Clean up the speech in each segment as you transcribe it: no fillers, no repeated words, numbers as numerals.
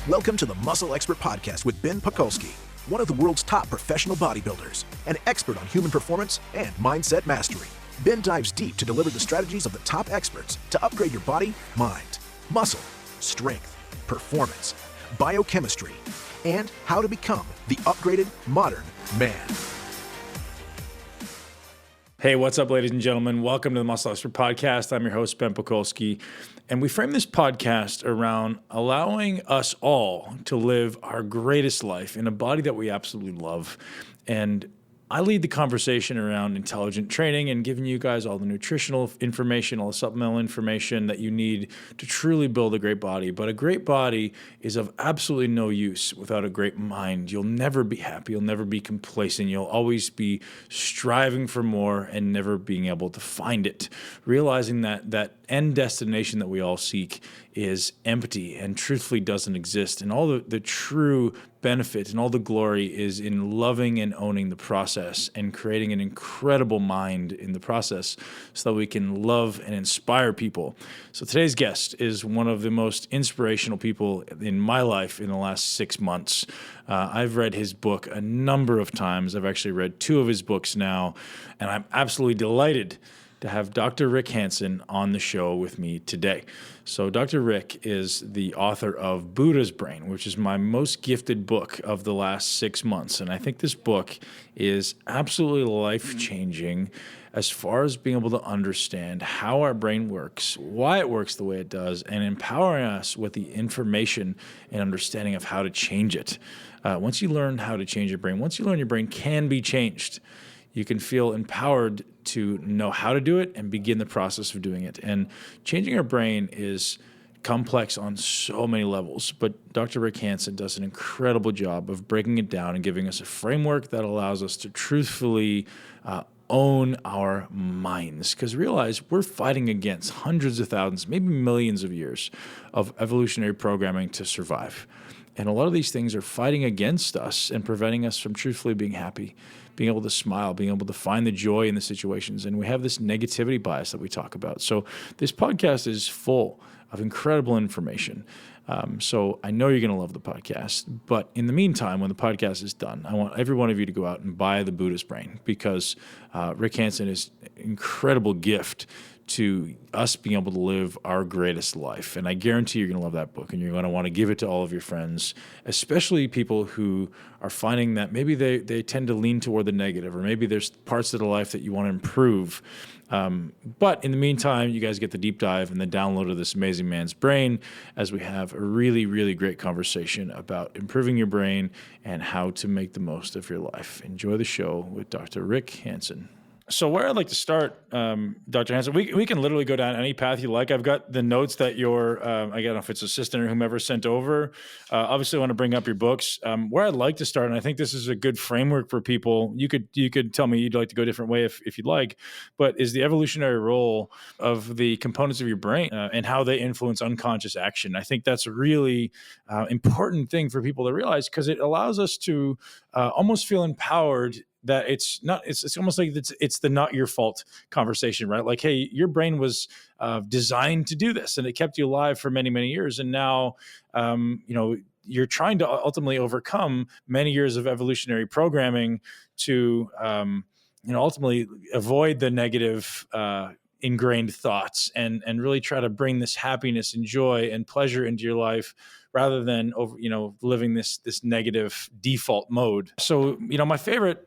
Welcome to the Muscle Expert Podcast with Ben Pakulski, one of the world's top professional bodybuilders, an expert on human performance and mindset mastery. Ben dives deep to deliver the strategies of the top experts to upgrade your body, mind, muscle, strength, performance, biochemistry, and how to become the upgraded modern man. Hey, what's up, ladies and gentlemen? Welcome to the Muscle Expert Podcast. I'm your host, Ben Pakulski, and we frame this podcast around allowing us all to live our greatest life in a body that we absolutely love. And I lead the conversation around intelligent training and giving you guys all the nutritional information, all the supplemental information that you need to truly build a great body. But a great body is of absolutely no use without a great mind. You'll never be happy. You'll never be complacent. You'll always be striving for more and never being able to find it. Realizing that end destination that we all seek is empty and truthfully doesn't exist. And all the true benefit and all the glory is in loving and owning the process and creating an incredible mind in the process so that we can love and inspire people. So today's guest is one of the most inspirational people in my life in the last 6 months. I've read his book a number of times. I've actually read 2 of his books now, and I'm absolutely delighted to have Dr. Rick Hanson on the show with me today. So Dr. Rick is the author of Buddha's Brain, which is my most gifted book of the last 6 months. And I think this book is absolutely life-changing as far as being able to understand how our brain works, why it works the way it does, and empowering us with the information and understanding of how to change it. Once you learn how to change your brain, once you learn your brain can be changed, you can feel empowered to know how to do it and begin the process of doing it. And changing our brain is complex on so many levels, but Dr. Rick Hanson does an incredible job of breaking it down and giving us a framework that allows us to truthfully own our minds. Because realize we're fighting against hundreds of thousands, maybe millions of years of evolutionary programming to survive. And a lot of these things are fighting against us and preventing us from truthfully being happy, being able to smile, being able to find the joy in the situations. And we have this negativity bias that we talk about. So this podcast is full of incredible information. So I know you're going to love the podcast. But in the meantime, when the podcast is done, I want every one of you to go out and buy the Buddha's Brain, because Rick Hanson is an incredible gift to us being able to live our greatest life. And I guarantee you're going to love that book, and you're going to want to give it to all of your friends, especially people who are finding that maybe they tend to lean toward the negative, or maybe there's parts of their life that you want to improve. But in the meantime, you guys get the deep dive and the download of this amazing man's brain as we have a really, really great conversation about improving your brain and how to make the most of your life. Enjoy the show with Dr. Rick Hanson. So where I'd like to start, Dr. Hanson, we can literally go down any path you like. I've got the notes that your, I don't know if it's assistant or whomever sent over. Obviously, I want to bring up your books. Where I'd like to start, and I think this is a good framework for people. You could tell me you'd like to go a different way if you'd like, but is the evolutionary role of the components of your brain and how they influence unconscious action. I think that's a really important thing for people to realize, because it allows us to almost feel empowered. That it's almost like it's the not your fault conversation, right? Like, hey, your brain was designed to do this, and it kept you alive for many, many years. And now, you're trying to ultimately overcome many years of evolutionary programming to, ultimately avoid the negative ingrained thoughts and really try to bring this happiness and joy and pleasure into your life, rather than living this negative default mode. So, my favorite.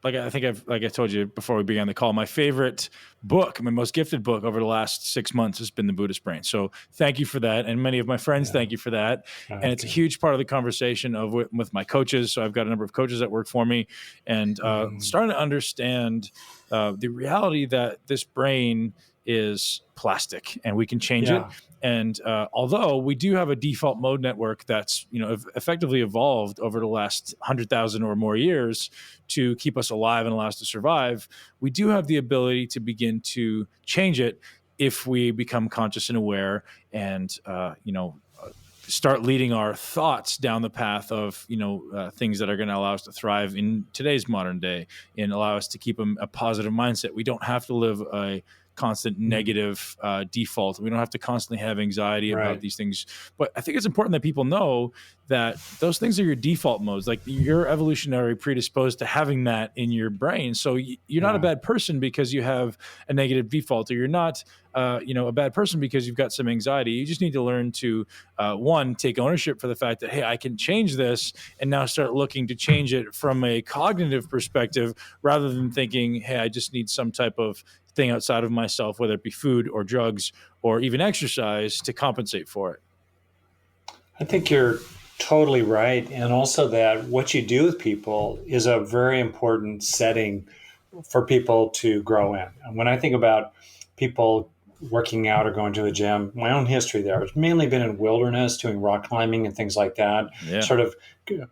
Like I told you before we began the call, my favorite book, my most gifted book over the last 6 months has been the Buddha's Brain. So thank you for that. And many of my friends, thank you for that. Okay. And it's a huge part of the conversation with my coaches. So I've got a number of coaches that work for me, and starting to understand the reality that this brain is plastic and we can change it. And although we do have a default mode network that's effectively evolved over the last 100,000 or more years to keep us alive and allow us to survive, we do have the ability to begin to change it if we become conscious and aware, and start leading our thoughts down the path of things that are going to allow us to thrive in today's modern day and allow us to keep a positive mindset. We don't have to live a constant negative default. We don't have to constantly have anxiety about these things. But I think it's important that people know that those things are your default modes. Like, you're evolutionary predisposed to having that in your brain. So you're not a bad person because you have a negative default, or you're not a bad person because you've got some anxiety. You just need to learn to, one, take ownership for the fact that, hey, I can change this, and now start looking to change it from a cognitive perspective, rather than thinking, hey, I just need some type of thing outside of myself, whether it be food or drugs or even exercise, to compensate for it. I think you're totally right. And also that what you do with people is a very important setting for people to grow in. And when I think about people working out or going to the gym, my own history there has mainly been in wilderness, doing rock climbing and things like that, sort of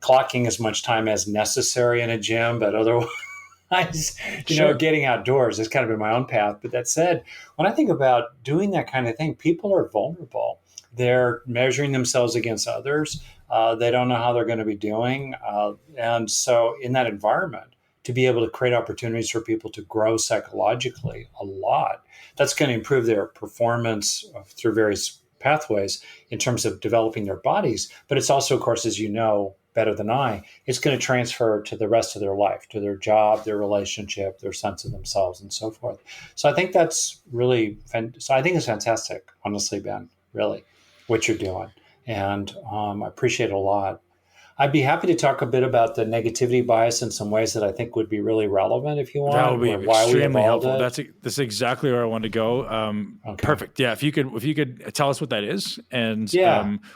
clocking as much time as necessary in a gym, but otherwise, getting outdoors has kind of been my own path. But that said, when I think about doing that kind of thing, people are vulnerable. They're measuring themselves against others. They don't know how they're going to be doing. And so in that environment, to be able to create opportunities for people to grow psychologically a lot, that's going to improve their performance through various pathways in terms of developing their bodies. But it's also, of course, as you know better than I, it's going to transfer to the rest of their life, to their job, their relationship, their sense of themselves, and so forth. So I think that's really, I think it's fantastic, honestly, Ben, really, what you're doing. And I appreciate it a lot. I'd be happy to talk a bit about the negativity bias in some ways that I think would be really relevant if you want. That would be extremely helpful. That's exactly where I want to go. Okay. Perfect. Yeah. If you could tell us what that is, and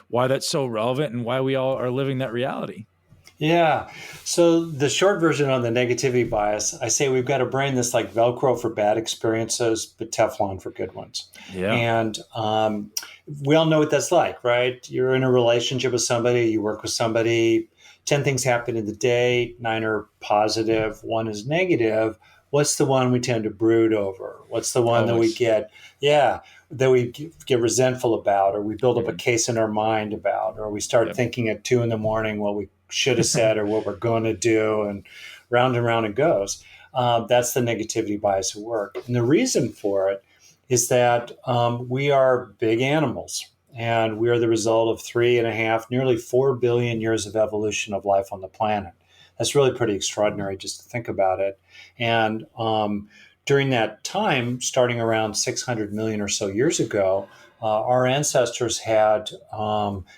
why that's so relevant, and why we all are living that reality. Yeah. So the short version on the negativity bias, I say we've got a brain that's like Velcro for bad experiences, but Teflon for good ones. Yeah. And we all know what that's like, right? You're in a relationship with somebody, you work with somebody, 10 things happen in the day, 9 are positive, 1 is negative. What's the one we tend to brood over? What's the one that we get, that we get resentful about, or we build up a case in our mind about, or we start thinking at 2 a.m. what we should have said or what we're going to do, and round it goes. That's the negativity bias at work. And the reason for it is that we are big animals, and we are the result of 3.5, nearly 4 billion years of evolution of life on the planet. That's really pretty extraordinary just to think about it. And during that time, starting around 600 million or so years ago, our ancestors had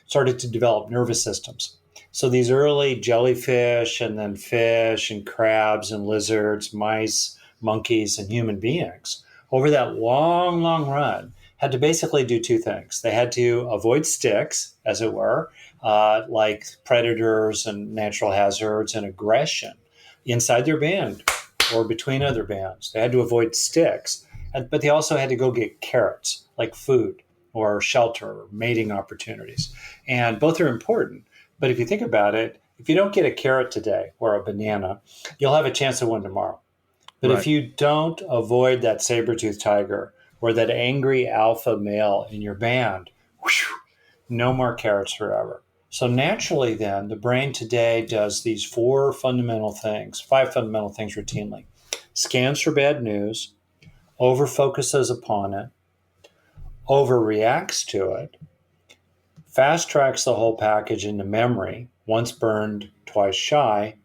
started to develop nervous systems. So these early jellyfish, and then fish and crabs and lizards, mice, monkeys, and human beings, over that long, long run, had to basically do 2 things. They had to avoid sticks, as it were, like predators and natural hazards and aggression inside their band or between other bands. They had to avoid sticks, but they also had to go get carrots, like food or shelter or mating opportunities. And both are important. But if you think about it, if you don't get a carrot today or a banana, you'll have a chance at one tomorrow. But if you don't avoid that saber-toothed tiger or that angry alpha male in your band, no more carrots forever. So naturally then, the brain today does these 5 fundamental things routinely. Scans for bad news, overfocuses upon it, overreacts to it, fast tracks the whole package into memory, once burned, twice shy.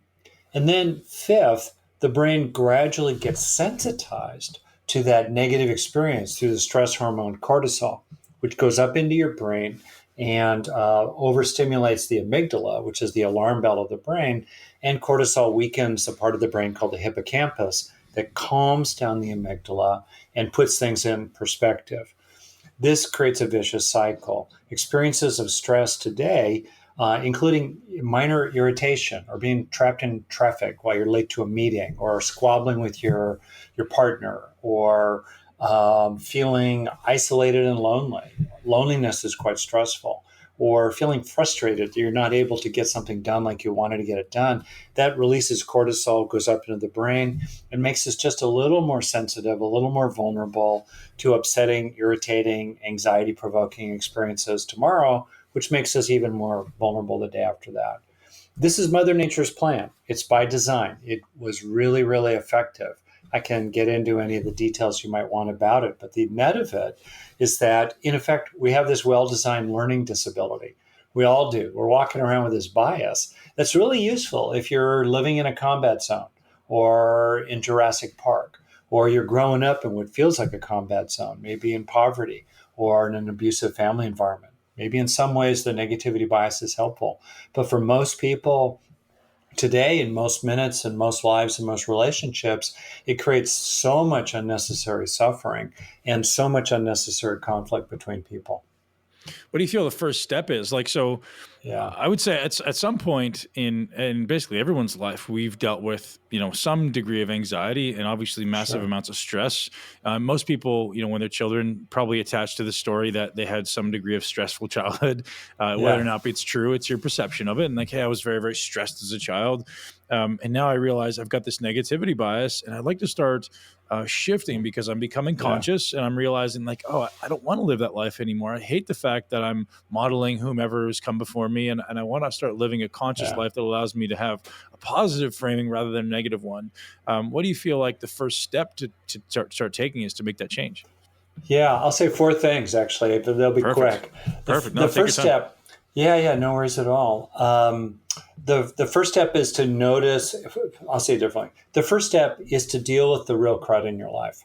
And then 5th, the brain gradually gets sensitized to that negative experience through the stress hormone cortisol, which goes up into your brain and overstimulates the amygdala, which is the alarm bell of the brain. And cortisol weakens the part of the brain called the hippocampus that calms down the amygdala and puts things in perspective. This creates a vicious cycle. Experiences of stress today, including minor irritation or being trapped in traffic while you're late to a meeting, or squabbling with your partner, or feeling isolated and lonely. Loneliness is quite stressful. Or feeling frustrated that you're not able to get something done like you wanted to get it done. That releases cortisol, goes up into the brain, and makes us just a little more sensitive, a little more vulnerable to upsetting, irritating, anxiety-provoking experiences tomorrow, which makes us even more vulnerable the day after that. This is Mother Nature's plan. It's by design. It was really, really effective. I can get into any of the details you might want about it. But the net of it is that, in effect, we have this well-designed learning disability. We all do. We're walking around with this bias that's really useful if you're living in a combat zone or in Jurassic Park, or you're growing up in what feels like a combat zone, maybe in poverty or in an abusive family environment. Maybe in some ways the negativity bias is helpful. But for most people today, in most minutes and most lives and most relationships, it creates so much unnecessary suffering and so much unnecessary conflict between people. What do you feel the first step is? I would say at some point in basically everyone's life, we've dealt with, some degree of anxiety and obviously massive amounts of stress. Most people, when they're children, probably attach to the story that they had some degree of stressful childhood. Whether or not it's true, it's your perception of it. And hey, I was very, very stressed as a child. And now I realize I've got this negativity bias, and I'd like to start shifting because I'm becoming conscious and I'm realizing I don't want to live that life anymore. I hate the fact that I'm modeling whomever has come before me, and I want to start living a conscious life that allows me to have a positive framing rather than a negative one. What do you feel like the first step to start taking is to make that change? Yeah, I'll say 4 things, actually, but they'll be quick. Perfect. The first step, no worries at all. The first step is to notice, I'll say it differently. The first step is to deal with the real crud in your life.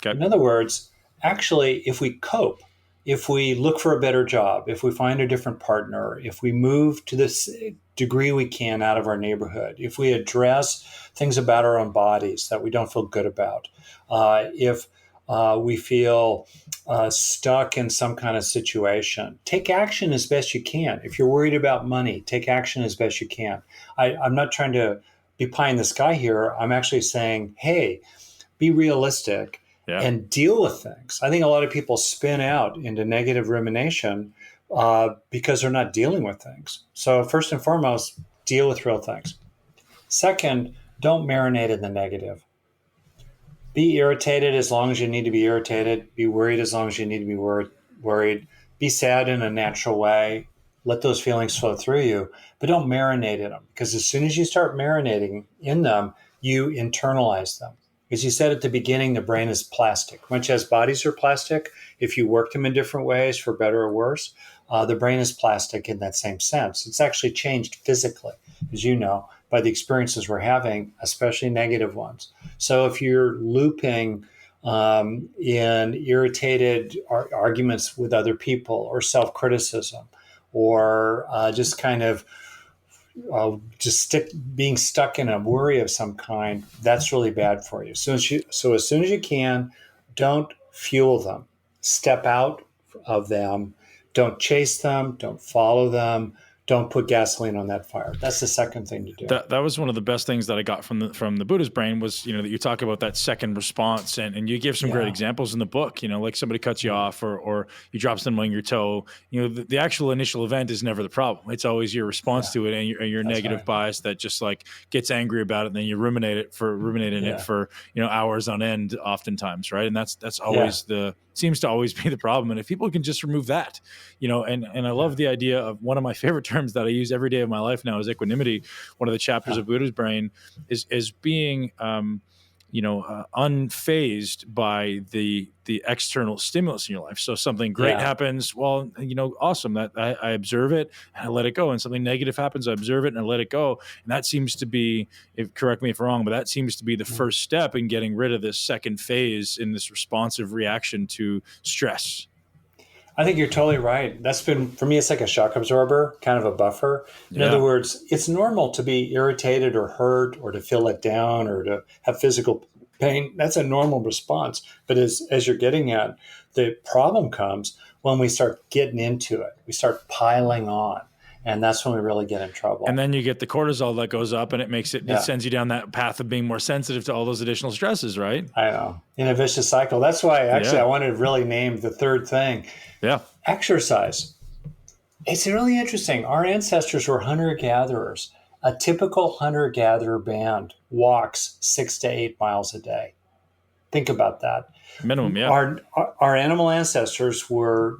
Okay. In other words, actually, if we cope, if we look for a better job, if we find a different partner, if we move to this degree we can out of our neighborhood, if we address things about our own bodies that we don't feel good about, if we feel stuck in some kind of situation, take action as best you can. If you're worried about money, take action as best you can. I'm not trying to be pie in the sky here. I'm actually saying, hey, be realistic and deal with things. I think a lot of people spin out into negative rumination because they're not dealing with things. So first and foremost, deal with real things. Second, don't marinate in the negative. Be irritated as long as you need to be irritated. Be worried as long as you need to be worried. Be sad in a natural way. Let those feelings flow through you, but don't marinate in them, because as soon as you start marinating in them, you internalize them. As you said at the beginning, the brain is plastic. Much as bodies are plastic, if you work them in different ways, for better or worse, the brain is plastic in that same sense. It's actually changed physically, as you know, by the experiences we're having, especially negative ones. So if you're looping in irritated arguments with other people, or self-criticism, or just kind of being stuck in a worry of some kind, that's really bad for you. So as soon as you can, don't fuel them. Step out of them. Don't chase them. Don't follow them. Don't put gasoline on that fire. That's the second thing to do. That was one of the best things that I got from the Buddha's brain was, that you talk about that second response, and you give some great examples in the book, like somebody cuts you off or you drop something on your toe. The actual initial event is never the problem. It's always your response to it and your negative bias that just gets angry about it, and then you ruminate it for hours on end oftentimes, right? And that's always seems to always be the problem. And if people can just remove that, and I love the idea of one of my favorite terms that I use every day of my life now is equanimity. One of the chapters of Buddha's brain is being, unfazed by the external stimulus in your life. So something great happens. Well, awesome. That I observe it and I let it go. And something negative happens, I observe it and I let it go. And that seems to be, correct me if I'm wrong, but that seems to be the first step in getting rid of this second phase in this responsive reaction to stress. I think you're totally right. That's been, for me, it's like a shock absorber, kind of a buffer. In other words, it's normal to be irritated or hurt or to feel let down or to have physical pain. That's a normal response. But as you're getting at, the problem comes when we start getting into it. We start piling on. And that's when we really get in trouble. And then you get the cortisol that goes up, and it sends you down that path of being more sensitive to all those additional stresses, right? I know. In a vicious cycle. That's why I wanted to really name the third thing. Yeah. Exercise. It's really interesting. Our ancestors were hunter-gatherers. A typical hunter-gatherer band walks 6 to 8 miles a day. Think about that. Minimum, yeah. Our animal ancestors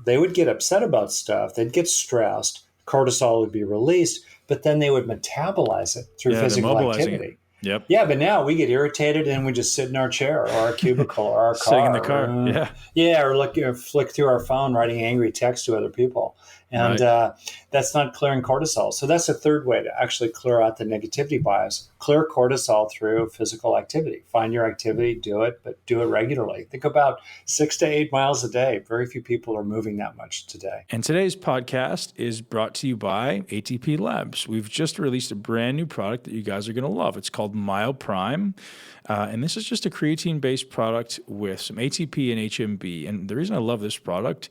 they would get upset about stuff. They'd get stressed. Cortisol would be released, but then they would metabolize it through physical activity. Yep. Yeah, but now we get irritated and we just sit in our chair or our cubicle or our Sitting car. in the car. Yeah. Or look, or flick through our phone, writing angry texts to other people. And Right. that's not clearing cortisol. So that's a third way to actually clear out the negativity bias. Clear cortisol through physical activity. Find your activity, do it, but do it regularly. Think about 6 to 8 miles a day. Very few people are moving that much today. And today's podcast is brought to you by ATP Labs. We've just released a brand new product that you guys are going to love. It's called MyoPrime. And this is just a creatine-based product with some ATP and HMB. And the reason I love this product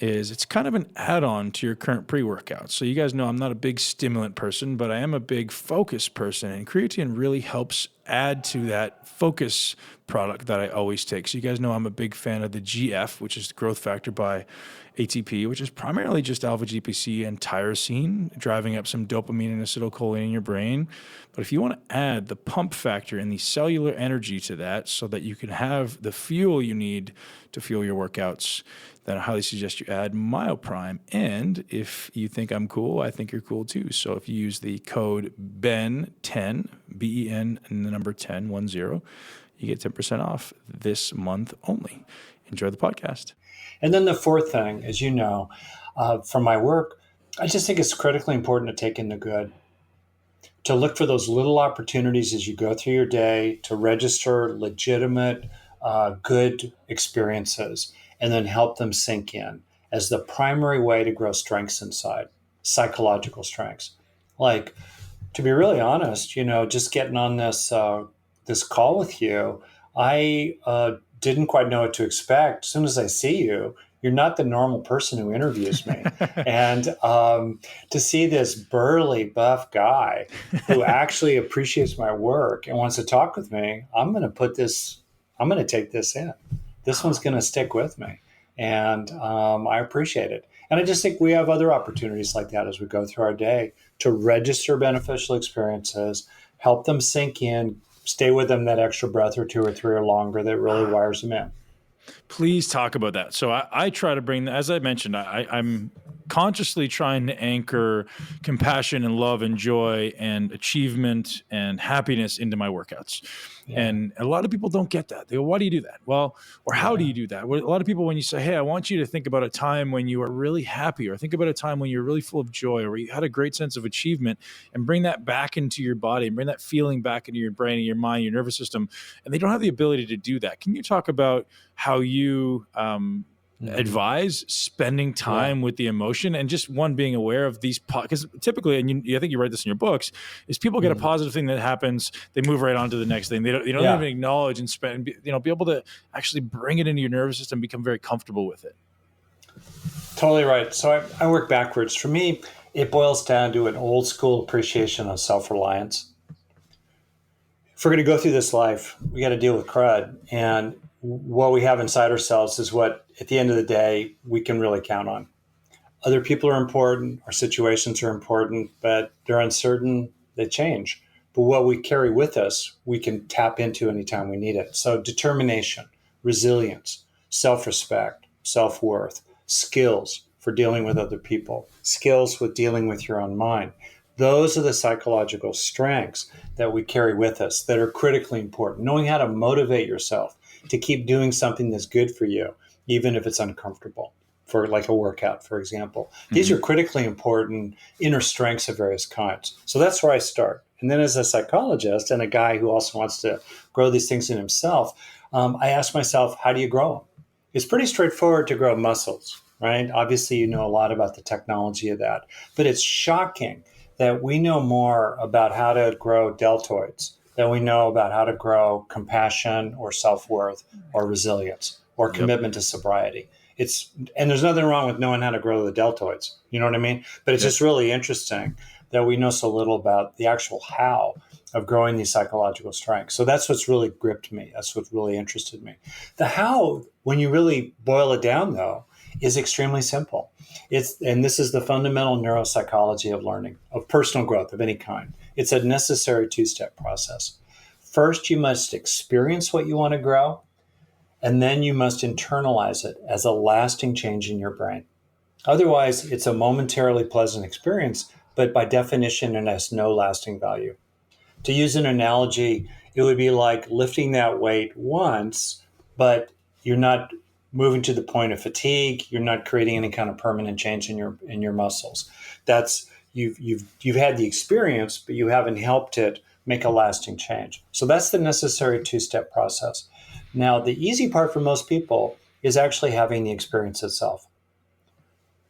is it's kind of an add-on to your current pre-workout. So you guys know I'm not a big stimulant person, but I am a big focus person. And creatine really helps add to that focus product that I always take. So you guys know I'm a big fan of the GF, which is growth factor by ATP, which is primarily just alpha GPC and tyrosine, driving up some dopamine and acetylcholine in your brain. But if you want to add the pump factor and the cellular energy to that so that you can have the fuel you need to fuel your workouts, then I highly suggest you add MyoPrime. And if you think I'm cool, I think you're cool too. So if you use the code BEN10, BEN and the number 10, 10, you get 10% off this month only. Enjoy the podcast. And then the fourth thing, as you know, from my work, I just think it's critically important to take in the good, to look for those little opportunities as you go through your day, to register legitimate, good experiences, and then help them sink in as the primary way to grow strengths inside, psychological strengths. Like, to be really honest, just getting on this call with you, I didn't quite know what to expect. As soon as I see you, you're not the normal person who interviews me. And to see this burly, buff guy who actually appreciates my work and wants to talk with me, I'm going to take this in. This one's going to stick with me. And I appreciate it. And I just think we have other opportunities like that as we go through our day to register beneficial experiences, help them sink in, stay with them that extra breath or two or three or longer that really wires them in. Please talk about that. So I try to bring, as I mentioned, I'm consciously trying to anchor compassion and love and joy and achievement and happiness into my workouts. Yeah. And a lot of people don't get that. They go, why do you do that? Well, or how do you do that? Well, a lot of people, when you say, hey, I want you to think about a time when you were really happy, or think about a time when you're really full of joy, or you had a great sense of achievement, and bring that back into your body and bring that feeling back into your brain and your mind, your nervous system. And they don't have the ability to do that. Can you talk about how you advise spending time with the emotion and just being aware of these, because typically, and I think you write this in your books, is people get a positive thing that happens, they move right on to the next thing. They don't even acknowledge and spend, be able to actually bring it into your nervous system, become very comfortable with it. Totally right. So I work backwards. For me, it boils down to an old school appreciation of self-reliance. If we're going to go through this life, we got to deal with crud. And what we have inside ourselves is what, at the end of the day, we can really count on. Other people are important, our situations are important, but they're uncertain, they change. But what we carry with us, we can tap into anytime we need it. So determination, resilience, self-respect, self-worth, skills for dealing with other people, skills with dealing with your own mind. Those are the psychological strengths that we carry with us that are critically important. Knowing how to motivate yourself to keep doing something that's good for you, even if it's uncomfortable, for like a workout, for example. These are critically important inner strengths of various kinds. So that's where I start. And then as a psychologist and a guy who also wants to grow these things in himself, I ask myself, how do you grow them? It's pretty straightforward to grow muscles, right? Obviously, you know a lot about the technology of that. But it's shocking that we know more about how to grow deltoids than we know about how to grow compassion or self-worth or resilience or commitment to sobriety. And there's nothing wrong with knowing how to grow the deltoids. You know what I mean? But it's just really interesting that we know so little about the actual how of growing these psychological strengths. So that's what's really gripped me. That's what really interested me. The how, when you really boil it down, though, is extremely simple. And this is the fundamental neuropsychology of learning, of personal growth of any kind. It's a necessary two-step process. First, you must experience what you want to grow, and then you must internalize it as a lasting change in your brain. Otherwise, it's a momentarily pleasant experience, but by definition, it has no lasting value. To use an analogy, it would be like lifting that weight once, but you're not moving to the point of fatigue. You're not creating any kind of permanent change in your muscles. That's you've had the experience, but you haven't helped it make a lasting change. So that's the necessary two-step process. Now, the easy part for most people is actually having the experience itself.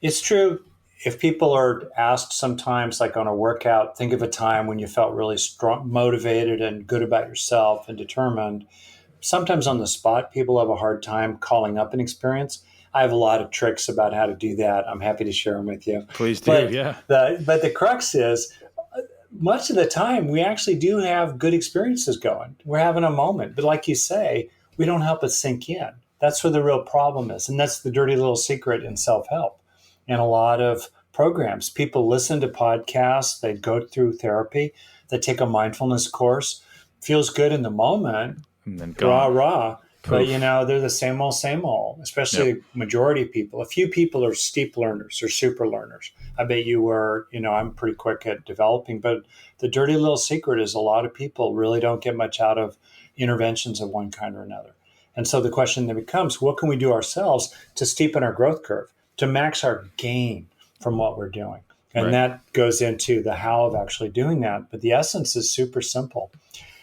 It's true. If people are asked sometimes, like on a workout, think of a time when you felt really strong, motivated and good about yourself and determined. Sometimes on the spot, people have a hard time calling up an experience. I have a lot of tricks about how to do that. I'm happy to share them with you. Please do, yeah. But the crux is, much of the time, we actually do have good experiences going. We're having a moment. But like you say, we don't help it sink in. That's where the real problem is. And that's the dirty little secret in self-help. And a lot of programs, people listen to podcasts, they go through therapy, they take a mindfulness course, feels good in the moment, and then rah. But they're the same old, especially majority of people. A few people are steep learners or super learners. I bet you were, I'm pretty quick at developing, but the dirty little secret is a lot of people really don't get much out of interventions of one kind or another. And so the question then becomes, what can we do ourselves to steepen our growth curve, to max our gain from what we're doing? And that goes into the how of actually doing that. But the essence is super simple.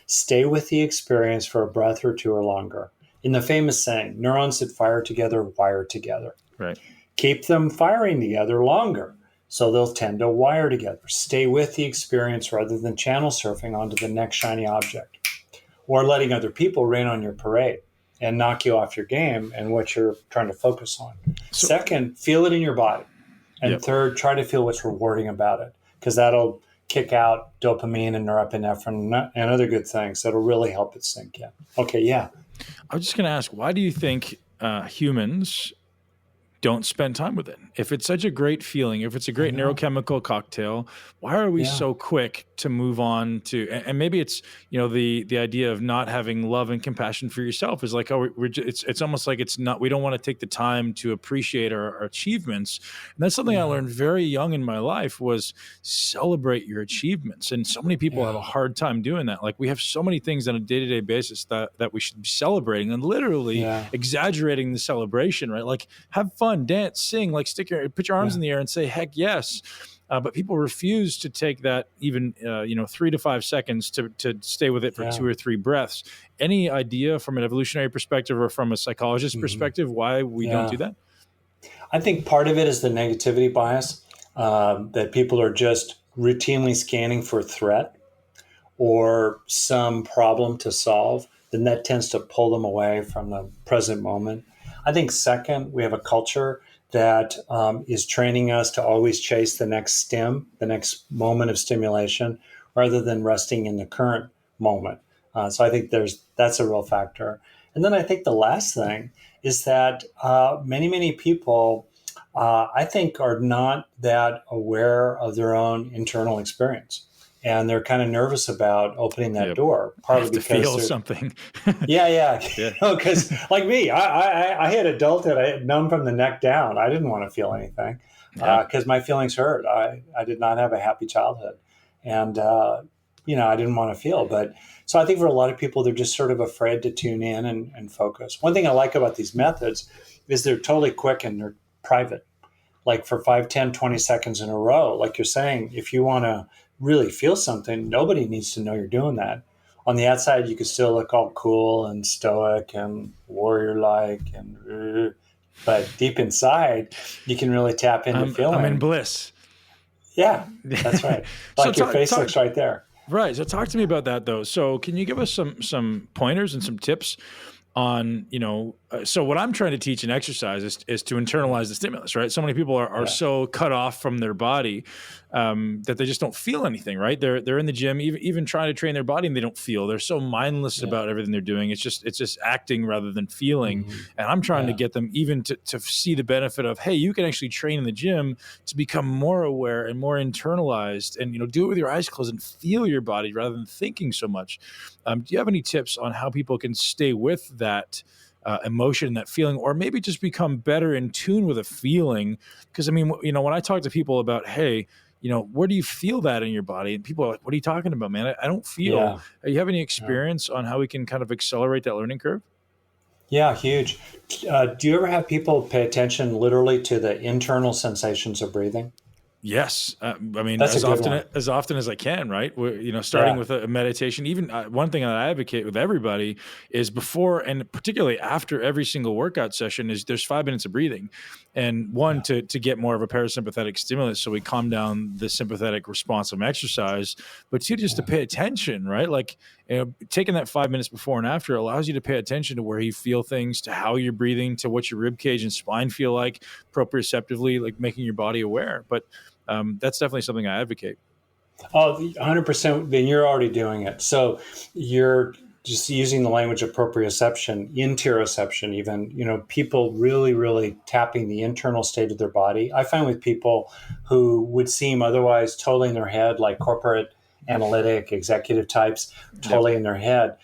Stay with the experience for a breath or two or longer. In the famous saying, neurons that fire together wire together. Right. Keep them firing together longer, so they'll tend to wire together. Stay with the experience rather than channel surfing onto the next shiny object, or letting other people rain on your parade and knock you off your game and what you're trying to focus on. Second, feel it in your body. And third, try to feel what's rewarding about it, because that'll kick out dopamine and norepinephrine and other good things that'll really help it sink in. Okay, yeah. I was just going to ask, why do you think humans don't spend time with it? If it's such a great feeling, if it's a great neurochemical cocktail, why are we so quick to move on to, and maybe it's, the idea of not having love and compassion for yourself is like, it's almost like we don't want to take the time to appreciate our achievements. And that's something I learned very young in my life, was celebrate your achievements. And so many people have a hard time doing that. Like, we have so many things on a day-to-day basis that we should be celebrating, and literally exaggerating the celebration, right? Like, have fun, dance, sing, like put your arms in the air and say, heck yes. But people refuse to take that even, 3 to 5 seconds to stay with it for 2 or 3 breaths. Any idea from an evolutionary perspective or from a psychologist perspective why we don't do that? I think part of it is the negativity bias, that people are just routinely scanning for a threat or some problem to solve. Then that tends to pull them away from the present moment. I think second, we have a culture that is training us to always chase the next stim, the next moment of stimulation, rather than resting in the current moment. So I think that's a real factor. And then I think the last thing is that many people, I think, are not that aware of their own internal experience. And they're kind of nervous about opening that door. Partly because to feel something. Because like me, I hit adulthood. I had numb from the neck down. I didn't want to feel anything because my feelings hurt. I did not have a happy childhood, and I didn't want to feel. But so I think for a lot of people, they're just sort of afraid to tune in and focus. One thing I like about these methods is they're totally quick and they're private. Like for 5, 10, 20 seconds in a row, like you're saying, if you want to really feel something, nobody needs to know you're doing that. On the outside, you could still look all cool and stoic and warrior-like, but deep inside, you can really tap into feeling. I'm in bliss. Yeah, that's right. Like your face looks right there. Right. So talk to me about that, though. So can you give us some pointers and some tips on, so what I'm trying to teach and exercise is to internalize the stimulus, right? So many people are so cut off from their body that they just don't feel anything, right? They're in the gym, even trying to train their body, and they don't feel. They're so mindless about everything they're doing. It's just acting rather than feeling. And I'm trying to get them even to see the benefit of, hey, you can actually train in the gym to become more aware and more internalized, and do it with your eyes closed and feel your body rather than thinking so much. Do you have any tips on how people can stay with that emotion, that feeling, or maybe just become better in tune with a feeling? Because when I talk to people about, hey, where do you feel that in your body? And people are like, what are you talking about, man? I don't feel. Yeah. You have any Yeah. experience on how we can kind of accelerate that learning curve? Yeah, huge. Do you ever have people pay attention literally to the internal sensations of breathing? Yes. I mean, That's a as good often one. as I can, right? Starting Yeah. with a meditation, even one thing that I advocate with everybody is before and particularly after every single workout session is there's 5 minutes of breathing. And one, Yeah. to get more of a parasympathetic stimulus so we calm down the sympathetic response from exercise, but two, just to pay attention, right? Like, taking that 5 minutes before and after allows you to pay attention to where you feel things, to how you're breathing, to what your rib cage and spine feel like proprioceptively, like making your body aware. But that's definitely something I advocate. Oh, 100%. Then you're already doing it. So you're just using the language of proprioception, interoception, even, people really, really tapping the internal state of their body. I find with people who would seem otherwise totally in their head, like corporate analytic executive types, totally in their head,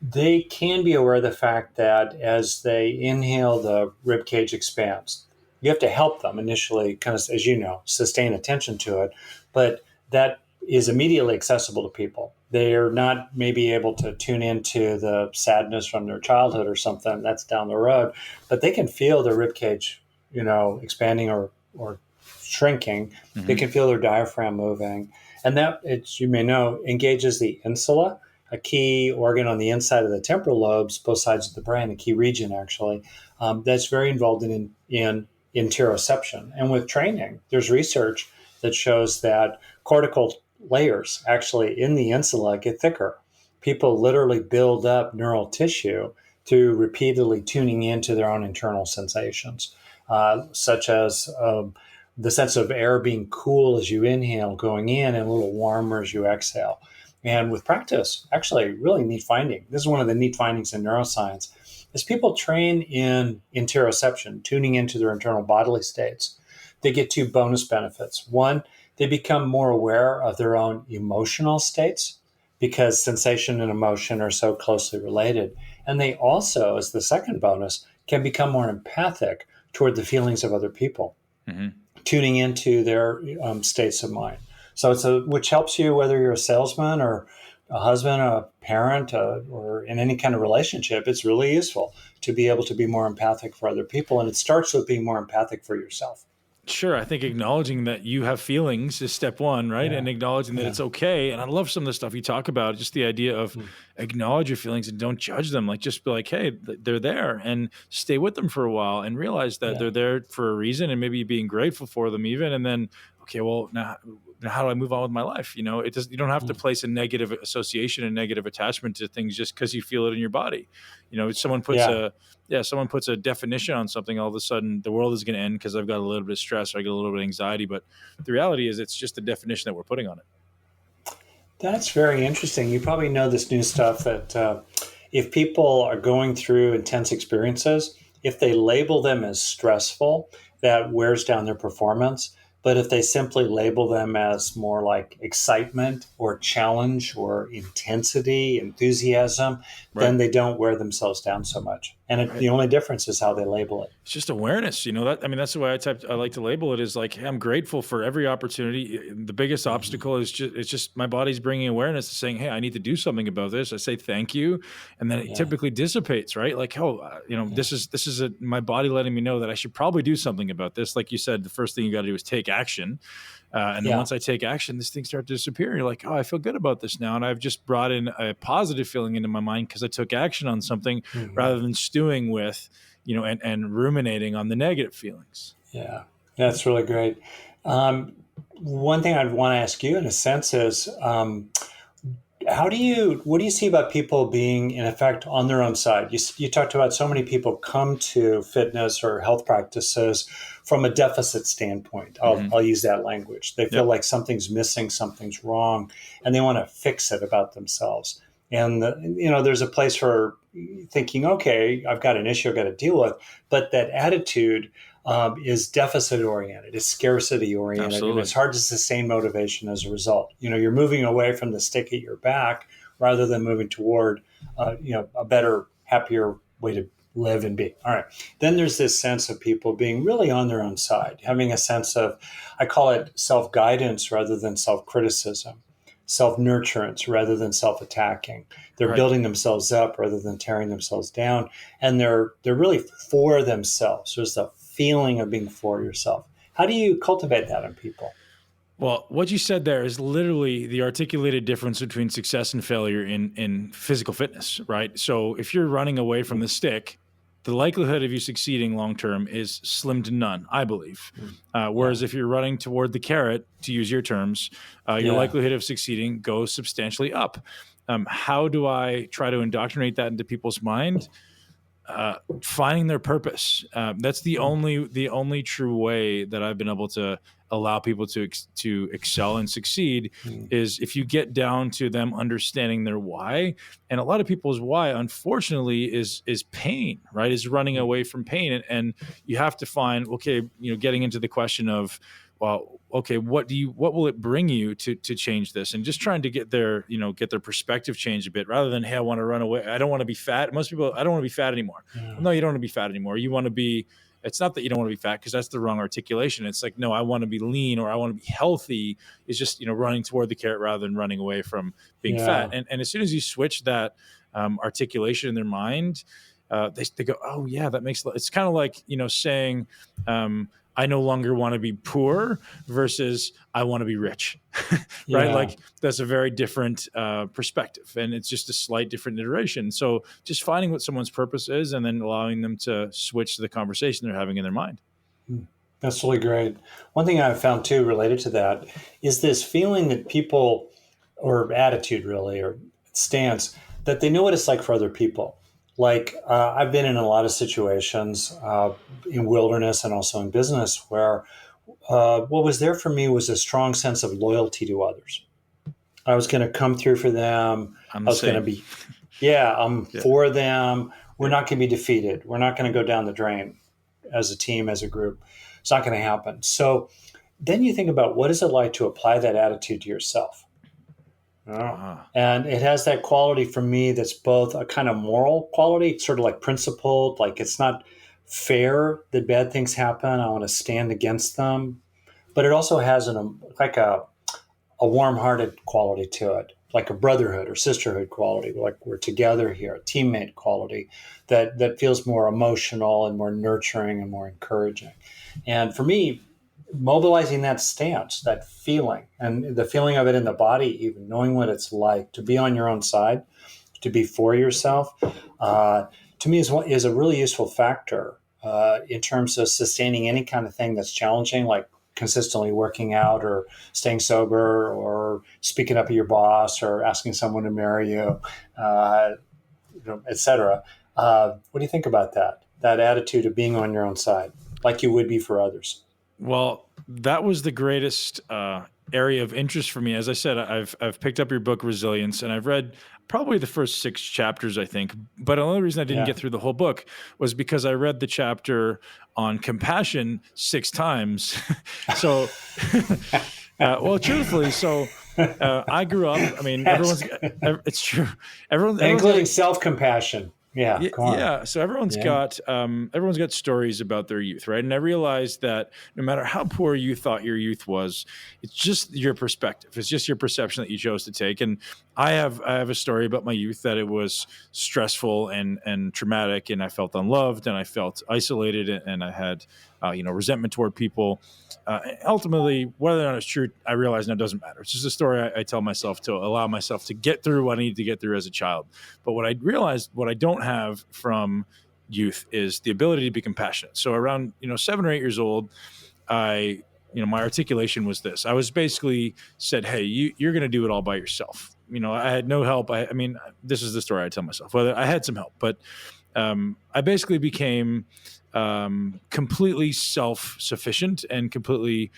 they can be aware of the fact that as they inhale, the rib cage expands. You have to help them initially, kind of, as you know, sustain attention to it. But that is immediately accessible to people. They're not maybe able to tune into the sadness from their childhood or something that's down the road, but they can feel their rib cage, expanding or shrinking. Mm-hmm. They can feel their diaphragm moving. And that, you may know, engages the insula, a key organ on the inside of the temporal lobes, both sides of the brain, a key region actually, that's very involved in interoception. And with training, there's research that shows that cortical layers actually in the insula get thicker. People literally build up neural tissue through repeatedly tuning into their own internal sensations, such as the sense of air being cool as you inhale going in and a little warmer as you exhale. And with practice, actually, really neat finding. This is one of the neat findings in neuroscience. As people train in interoception, tuning into their internal bodily states, they get two bonus benefits. One, they become more aware of their own emotional states because sensation and emotion are so closely related. And they also, as the second bonus, can become more empathic toward the feelings of other people, tuning into their states of mind. So which helps you whether you're a salesman or a husband, a parent, or in any kind of relationship. It's really useful to be able to be more empathic for other people. And it starts with being more empathic for yourself. Sure. I think acknowledging that you have feelings is step one, right? Yeah. And acknowledging that it's okay. And I love some of the stuff you talk about, just the idea of acknowledge your feelings and don't judge them. Like, just be like, hey, they're there, and stay with them for a while and realize that they're there for a reason, and maybe being grateful for them even. And then, okay, well, now how do I move on with my life? You don't have to place a negative association and negative attachment to things just because you feel it in your body. Someone puts a definition on something, all of a sudden the world is going to end because I've got a little bit of stress or I get a little bit of anxiety. But the reality is it's just the definition that we're putting on it. That's very interesting. You probably know this new stuff that if people are going through intense experiences, if they label them as stressful, that wears down their performance. But if they simply label them as more like excitement or challenge or intensity, enthusiasm, then they don't wear themselves down so much. And the only difference is how they label it. It's just awareness, that's the way I like to label it, is like, hey, I'm grateful for every opportunity. The biggest obstacle is just my body's bringing awareness to saying, hey, I need to do something about this. I say thank you. And then it typically dissipates, right? Like, this is my body letting me know that I should probably do something about this. Like you said, the first thing you got to do is take action. And then once I take action, this thing starts to disappear. You're like, oh, I feel good about this now. And I've just brought in a positive feeling into my mind because I took action on something rather than stewing with, and ruminating on the negative feelings. Yeah, that's really great. One thing I'd want to ask you in a sense is, what do you see about people being, in effect, on their own side? You talked about so many people come to fitness or health practices from a deficit standpoint. I'll use that language. They feel like something's missing, something's wrong, and they want to fix it about themselves. And there's a place for thinking, okay, I've got an issue I've got to deal with, but that attitude is deficit oriented, it's scarcity oriented, Absolutely. and it's hard to sustain motivation as a result. You're moving away from the stick at your back rather than moving toward, a better, happier way to live and be. All right. Then there's this sense of people being really on their own side, having a sense of, I call it self-guidance rather than self-criticism, self-nurturance rather than self-attacking. They're Right. building themselves up rather than tearing themselves down. And they're really for themselves. There's the feeling of being for yourself. How do you cultivate that in people? Well, what you said there is literally the articulated difference between success and failure in physical fitness, right? So if you're running away from the stick, the likelihood of you succeeding long term is slim to none, I believe. Whereas if you're running toward the carrot, to use your terms, your likelihood of succeeding goes substantially up. How do I try to indoctrinate that into people's mind? Finding their purpose. That's the only true way that I've been able to allow people to excel and succeed is if you get down to them understanding their why. And a lot of people's why, unfortunately, is pain, right? Is running away from pain. And you have to find, okay, getting into the question of, well, okay, what will it bring you to change this? And just trying to get their perspective changed a bit rather than, hey, I want to run away. I don't want to be fat. Most people, I don't want to be fat anymore. Yeah. No, you don't want to be fat anymore. You want to be, it's not that you don't want to be fat because that's the wrong articulation. It's like, no, I want to be lean or I want to be healthy. It's just, running toward the carrot rather than running away from being fat. And as soon as you switch that articulation in their mind, they go, oh yeah, that makes, it's kind of like, saying, I no longer want to be poor versus I want to be rich, right? Yeah. Like that's a very different perspective, and it's just a slight different iteration. So just finding what someone's purpose is and then allowing them to switch to the conversation they're having in their mind. That's really great. One thing I've found too related to that is this feeling that people, or attitude really, or stance, that they know what it's like for other people. Like I've been in a lot of situations in wilderness and also in business where what was there for me was a strong sense of loyalty to others. I was going to come through for them. I was going to be, I'm for them. We're not going to be defeated. We're not going to go down the drain as a team, as a group. It's not going to happen. So then you think about what is it like to apply that attitude to yourself? And it has that quality for me that's both a kind of moral quality, sort of like principled, like it's not fair that bad things happen. I want to stand against them. But it also has a warm-hearted quality to it, like a brotherhood or sisterhood quality, like we're together here, a teammate quality that feels more emotional and more nurturing and more encouraging. And for me, mobilizing that stance, that feeling, and the feeling of it in the body, even knowing what it's like to be on your own side, to be for yourself, to me is a really useful factor in terms of sustaining any kind of thing that's challenging, like consistently working out or staying sober or speaking up at your boss or asking someone to marry you, et cetera. What do you think about that attitude of being on your own side, like you would be for others? Well, that was the greatest area of interest for me. As I said, I've picked up your book, Resilience, and I've read probably the first 6 chapters, I think. But the only reason I didn't get through the whole book was because I read the chapter on compassion 6 times. So, well, truthfully, I grew up. I mean, it's true. Everyone's including self-compassion. Yeah. So everyone's got stories about their youth, right? And I realized that no matter how poor you thought your youth was, it's just your perspective. It's just your perception that you chose to take. And I have a story about my youth that it was stressful and traumatic, and I felt unloved, and I felt isolated, and I had resentment toward people. Ultimately, whether or not it's true, I realize now it doesn't matter. It's just a story I tell myself to allow myself to get through what I need to get through as a child. But what I realized, what I don't have from youth is the ability to be compassionate. So around 7 or 8 years old, my articulation was this. I was basically said, hey, you're going to do it all by yourself. I had no help. I mean, this is the story I tell myself. Whether I had some help, but I basically became completely self-sufficient and completely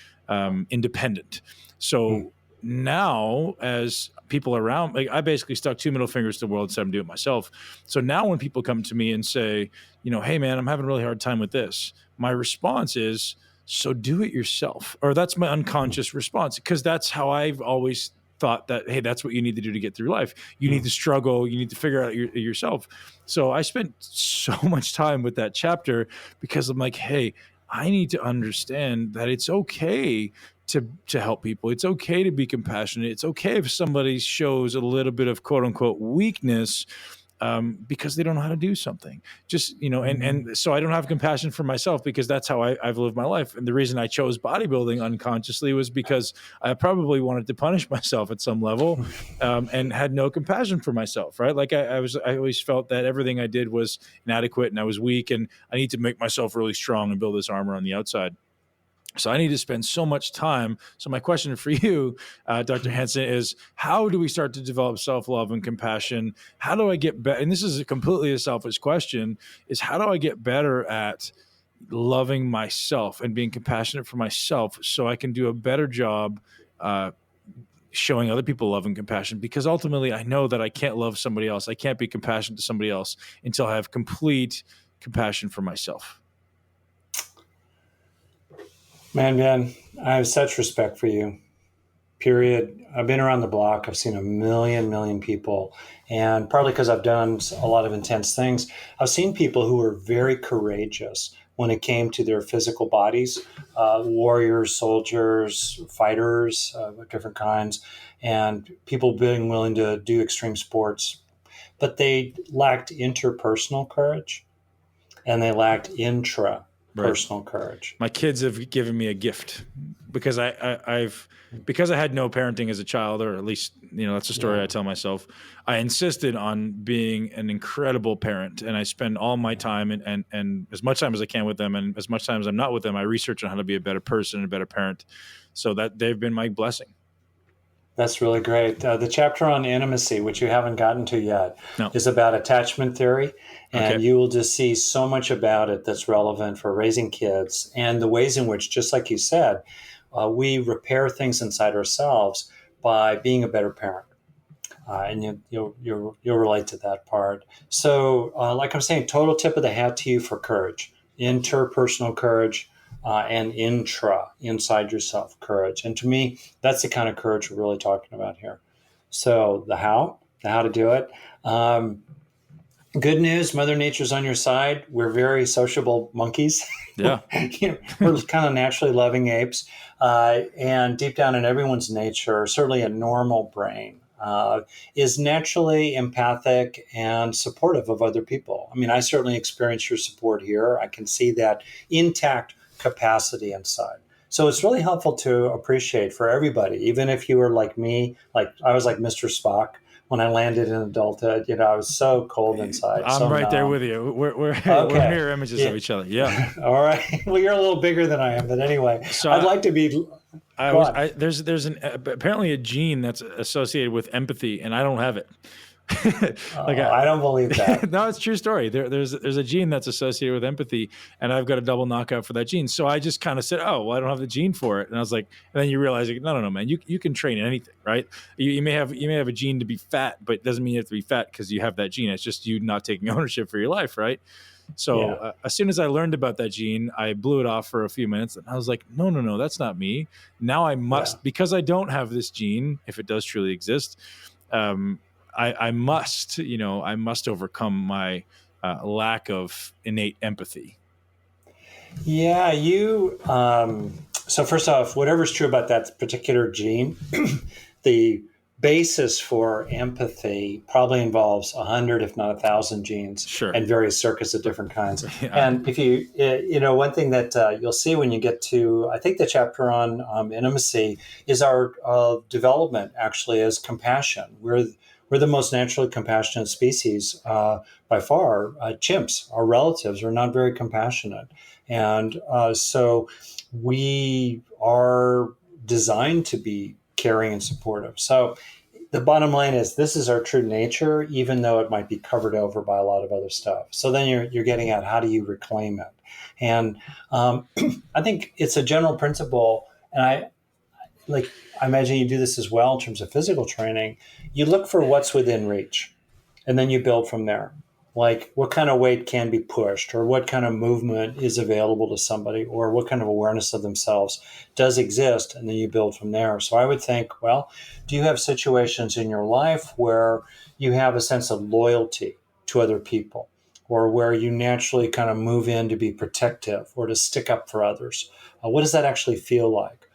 independent. So now, as people around, like I basically stuck 2 middle fingers to the world and said I'm doing it myself. So now when people come to me and say, hey man, I'm having a really hard time with this, my response is, so do it yourself. Or that's my unconscious response, because that's how I've always thought that, hey, that's what you need to do to get through life. You need to struggle. You need to figure out yourself. So I spent so much time with that chapter because I'm like, hey, I need to understand that it's okay to help people. It's okay to be compassionate. It's okay if somebody shows a little bit of quote unquote weakness, because they don't know how to do something. Just, and so I don't have compassion for myself because that's how I've lived my life. And the reason I chose bodybuilding unconsciously was because I probably wanted to punish myself at some level, and had no compassion for myself, right? Like I always felt that everything I did was inadequate and I was weak and I need to make myself really strong and build this armor on the outside. So I need to spend so much time. So my question for you, Dr. Hanson, is how do we start to develop self-love and compassion? How do I get better? And this is completely a selfish question, is how do I get better at loving myself and being compassionate for myself so I can do a better job showing other people love and compassion? Because ultimately I know that I can't love somebody else. I can't be compassionate to somebody else until I have complete compassion for myself. Man, I have such respect for you. Period. I've been around the block. I've seen a million people. And partly because I've done a lot of intense things, I've seen people who were very courageous when it came to their physical bodies, warriors, soldiers, fighters of different kinds, and people being willing to do extreme sports. But they lacked interpersonal courage and they lacked personal courage. My kids have given me a gift because because I had no parenting as a child, or at least, that's a story I tell myself. I insisted on being an incredible parent, and I spend all my time and as much time as I can with them, and as much time as I'm not with them, I research on how to be a better person and a better parent. So that they've been my blessing. That's really great. The chapter on intimacy, which you haven't gotten to yet, is about attachment theory. And you will just see so much about it that's relevant for raising kids and the ways in which, just like you said, we repair things inside ourselves by being a better parent. And you'll relate to that part. So like I'm saying, total tip of the hat to you for courage, interpersonal courage, and inside yourself courage. And to me, that's the kind of courage we're really talking about here. So the how to do it. Good news, Mother Nature's on your side. We're very sociable monkeys. Yeah. We're kind of naturally loving apes. And deep down in everyone's nature, certainly a normal brain, is naturally empathic and supportive of other people. I mean, I certainly experience your support here. I can see that intact capacity inside. So it's really helpful to appreciate for everybody, even if you were like me, like I was like Mr. Spock when I landed in adulthood. I was so cold inside. I'm right there with you. We're mirror images of each other. Yeah. All right. Well, you're a little bigger than I am, but anyway, so I'd like to be. There's apparently a gene that's associated with empathy, and I don't have it. I don't believe that. No, it's a true story. There's a gene that's associated with empathy, and I've got a double knockout for that gene. So I just kind of said, "Oh, well, I don't have the gene for it." And I was like, and then you realize, like, no, man, you can train anything, right? You may have a gene to be fat, but it doesn't mean you have to be fat because you have that gene. It's just you not taking ownership for your life, right? So as soon as I learned about that gene, I blew it off for a few minutes, and I was like, no, that's not me. Now I must, because I don't have this gene, if it does truly exist. I must overcome my lack of innate empathy. Yeah, so first off, whatever's true about that particular gene, the basis for empathy probably involves 100, if not 1,000 genes, sure, and various circuits of different kinds. Yeah. And if one thing that you'll see when you get to, I think the chapter on intimacy is our development actually as compassion. We're the most naturally compassionate species by far. Chimps, our relatives, are not very compassionate. And so we are designed to be caring and supportive. So the bottom line is this is our true nature, even though it might be covered over by a lot of other stuff. So then you're getting at how do you reclaim it? And I think it's a general principle, and I imagine you do this as well in terms of physical training. You look for what's within reach, and then you build from there. like what kind of weight can be pushed, or what kind of movement is available to somebody, or what kind of awareness of themselves does exist, and then you build from there. So I would think, well, do you have situations in your life where you have a sense of loyalty to other people, or where you naturally kind of move in to be protective or to stick up for others? What does that actually feel like?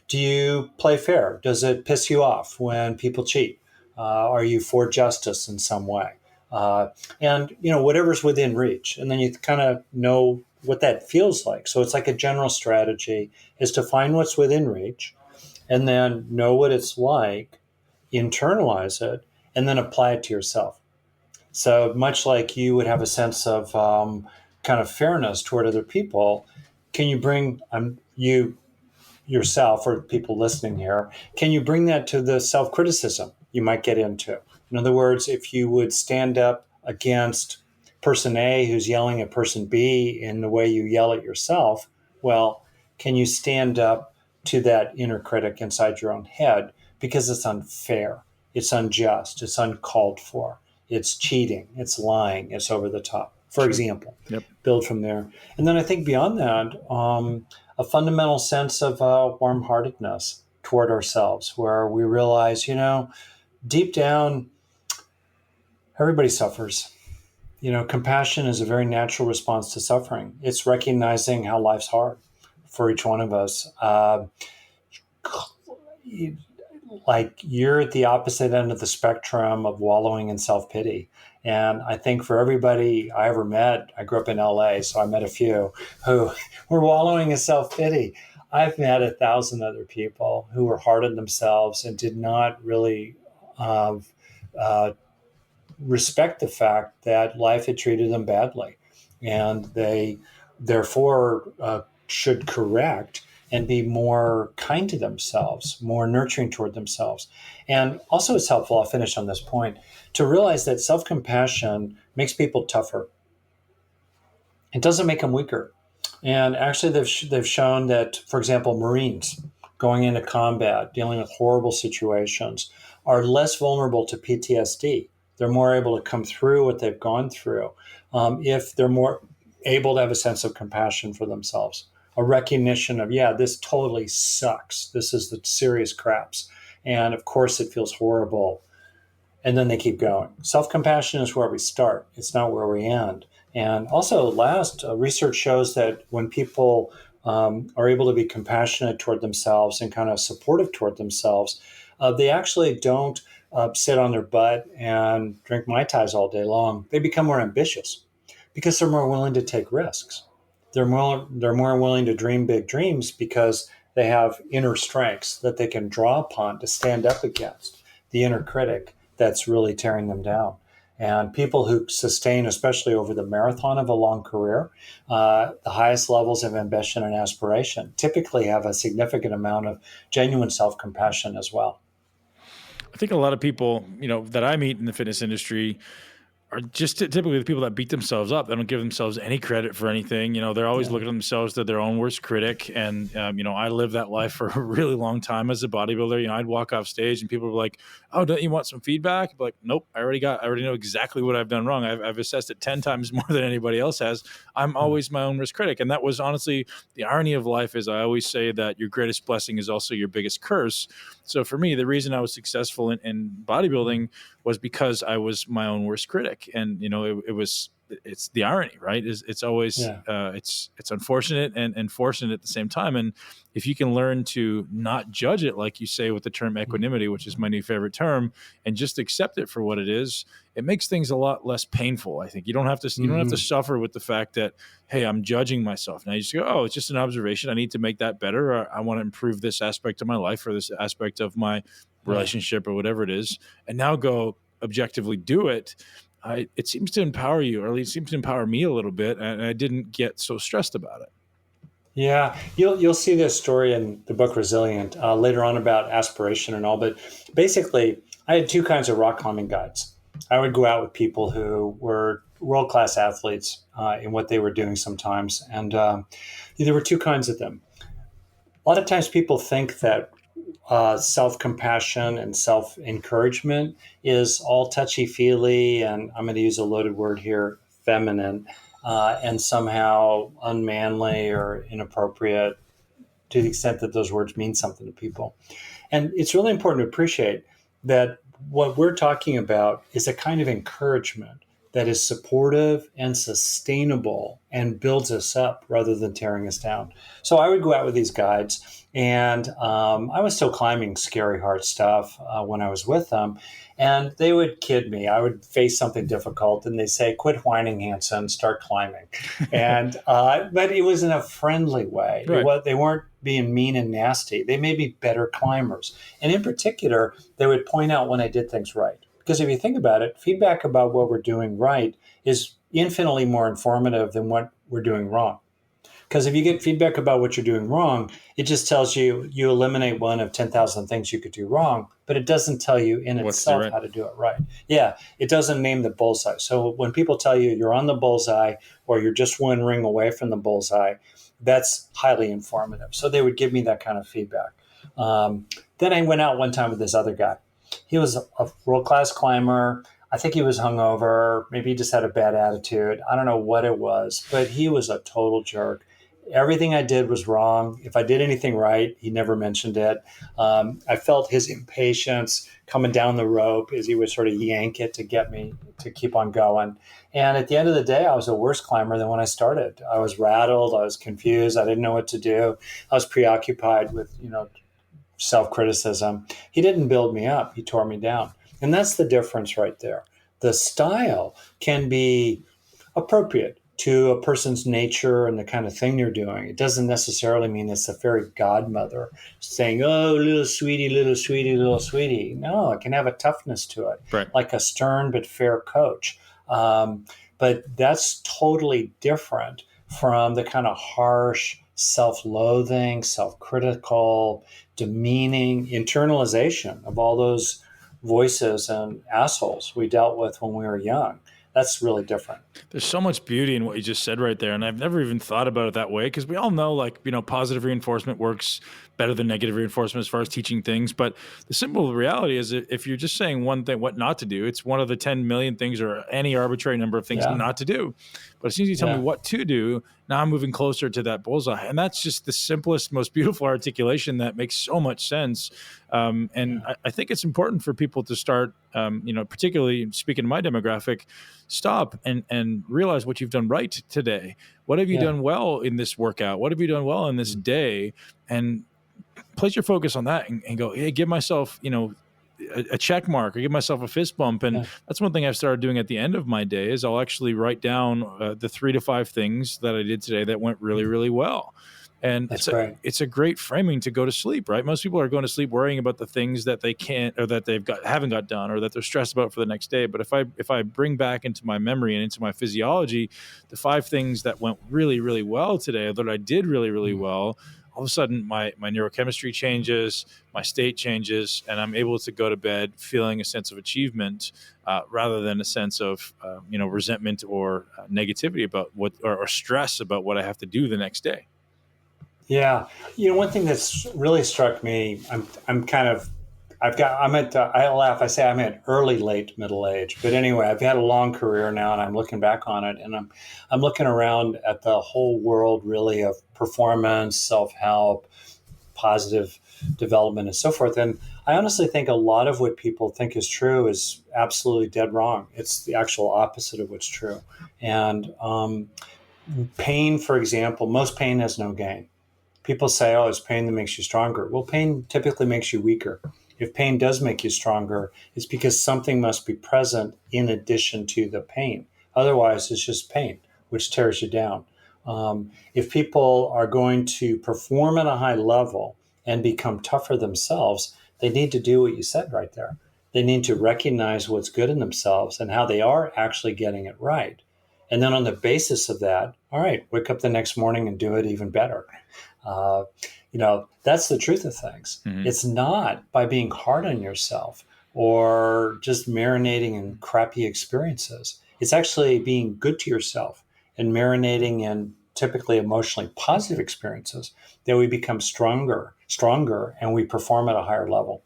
Do you play fair? Does it piss you off when people cheat? Are you for justice in some way? And whatever's within reach, and then you kind of know what that feels like. So it's like a general strategy is to find what's within reach, and then know what it's like, internalize it, and then apply it to yourself. So much like you would have a sense of kind of fairness toward other people, can you bring you yourself, or people listening here, can you bring that to the self-criticism you might get into? In other words, if you would stand up against person A who's yelling at person B in the way you yell at yourself, well, can you stand up to that inner critic inside your own head? Because it's unfair, it's unjust, it's uncalled for, it's cheating, it's lying, it's over the top, for example. Yep. Build from there. And then I think beyond that, a fundamental sense of warm-heartedness toward ourselves, where we realize, deep down, everybody suffers. Compassion is a very natural response to suffering. It's recognizing how life's hard for each one of us. Like you're at the opposite end of the spectrum of wallowing in self-pity. And I think for everybody I ever met, I grew up in LA, so I met a few who were wallowing in self-pity. I've met 1,000 other people who were hard on themselves and did not really respect the fact that life had treated them badly. And they therefore should correct and be more kind to themselves, more nurturing toward themselves. And also it's helpful, I'll finish on this point, to realize that self-compassion makes people tougher. It doesn't make them weaker. And actually they've shown that, for example, Marines going into combat, dealing with horrible situations, are less vulnerable to PTSD. They're more able to come through what they've gone through if they're more able to have a sense of compassion for themselves, a recognition of, yeah, this totally sucks. This is the serious craps. And of course it feels horrible. And then they keep going. Self-compassion is where we start. It's not where we end. And also last, research shows that when people are able to be compassionate toward themselves and kind of supportive toward themselves, they actually don't sit on their butt and drink Mai Tais all day long. They become more ambitious because they're more willing to take risks. They're more willing to dream big dreams because they have inner strengths that they can draw upon to stand up against the inner critic that's really tearing them down. And people who sustain, especially over the marathon of a long career, the highest levels of ambition and aspiration typically have a significant amount of genuine self-compassion as well. I think a lot of people, that I meet in the fitness industry are just typically the people that beat themselves up. They don't give themselves any credit for anything. They're always looking at themselves as their own worst critic. And, I lived that life for a really long time as a bodybuilder. I'd walk off stage and people were like, "Oh, don't you want some feedback?" I'd be like, "Nope, I already know exactly what I've done wrong. I've assessed it 10 times more than anybody else has. I'm always my own worst critic." And that was honestly the irony of life. Is I always say that your greatest blessing is also your biggest curse. So for me, the reason I was successful in bodybuilding was because I was my own worst critic. And, it's the irony, right? It's always, it's unfortunate and fortunate at the same time. And if you can learn to not judge it, like you say with the term equanimity, which is my new favorite term, and just accept it for what it is, it makes things a lot less painful. I think you don't have to suffer with the fact that, hey, I'm judging myself. Now you just go, oh, it's just an observation. I need to make that better. Or I want to improve this aspect of my life or this aspect of my relationship or whatever it is. And now go objectively do it. It seems to empower you, or at least seems to empower me a little bit, and I didn't get so stressed about it. Yeah, you'll see this story in the book Resilient later on about aspiration and all. But basically, I had two kinds of rock climbing guides. I would go out with people who were world-class athletes in what they were doing sometimes, and there were two kinds of them. A lot of times people think that self-compassion and self-encouragement is all touchy-feely, and I'm going to use a loaded word here, feminine, and somehow unmanly or inappropriate to the extent that those words mean something to people. And it's really important to appreciate that what we're talking about is a kind of encouragement that is supportive and sustainable and builds us up rather than tearing us down. So I would go out with these guides, and I was still climbing scary hard stuff when I was with them. And they would kid me. I would face something difficult, and they'd say, "Quit whining, Hanson, start climbing." And but it was in a friendly way. Right. They weren't being mean and nasty. They made me better climbers. And in particular, they would point out when I did things right. Because if you think about it, feedback about what we're doing right is infinitely more informative than what we're doing wrong. Because if you get feedback about what you're doing wrong, it just tells you eliminate one of 10,000 things you could do wrong, but it doesn't tell you in itself how to do it right. Yeah, it doesn't name the bullseye. So when people tell you you're on the bullseye or you're just one ring away from the bullseye, that's highly informative. So they would give me that kind of feedback. Then I went out one time with this other guy. He was a world-class climber. I think he was hungover. Maybe he just had a bad attitude. I don't know what it was, but he was a total jerk. Everything I did was wrong. If I did anything right, he never mentioned it. I felt his impatience coming down the rope as he would sort of yank it to get me to keep on going. And at the end of the day, I was a worse climber than when I started. I was rattled. I was confused. I didn't know what to do. I was preoccupied with, self-criticism. He didn't build me up. He tore me down. And that's the difference right there. The style can be appropriate to a person's nature and the kind of thing you're doing. It doesn't necessarily mean it's a fairy godmother saying, "Oh, little sweetie, little sweetie, little sweetie." No, it can have a toughness to it, Right. like a stern but fair coach. But that's totally different from the kind of harsh, self-loathing, self-critical, demeaning internalization of all those voices and assholes we dealt with when we were young. That's really different. There's so much beauty in what you just said right there. And I've never even thought about it that way, because we all know, positive reinforcement works better than negative reinforcement as far as teaching things. But the simple reality is that if you're just saying one thing, what not to do, it's one of the 10 million things or any arbitrary number of things not to do. But as soon as you tell me what to do, now I'm moving closer to that bullseye. And that's just the simplest, most beautiful articulation that makes so much sense. I think it's important for people to start, particularly speaking to my demographic, stop and realize what you've done right today. What have you done well in this workout? What have you done well in this day? And place your focus on that and go, hey, give myself, a check mark or give myself a fist bump. And that's one thing I've started doing at the end of my day is I'll actually write down the 3 to 5 things that I did today that went really, really well. And it's a great framing to go to sleep, right? Most people are going to sleep worrying about the things that they can't, or that haven't got done, or that they're stressed about for the next day. But if I bring back into my memory and into my physiology the 5 things that went really, really well today, that I did really, really well, all of a sudden my neurochemistry changes, my state changes, and I'm able to go to bed feeling a sense of achievement rather than a sense of resentment or negativity about or stress about what I have to do the next day. Yeah. One thing that's really struck me, I laugh, I say I'm at early, late middle age. But anyway, I've had a long career now and I'm looking back on it, and I'm looking around at the whole world really of performance, self-help, positive development and so forth. And I honestly think a lot of what people think is true is absolutely dead wrong. It's the actual opposite of what's true. And pain, for example, most pain has no gain. People say, "Oh, it's pain that makes you stronger." Well, pain typically makes you weaker. If pain does make you stronger, it's because something must be present in addition to the pain. Otherwise, it's just pain, which tears you down. If people are going to perform at a high level and become tougher themselves, they need to do what you said right there. They need to recognize what's good in themselves and how they are actually getting it right. And then on the basis of that, all right, wake up the next morning and do it even better. That's the truth of things. Mm-hmm. It's not by being hard on yourself or just marinating in crappy experiences. It's actually being good to yourself and marinating in typically emotionally positive experiences, that we become stronger, and we perform at a higher level.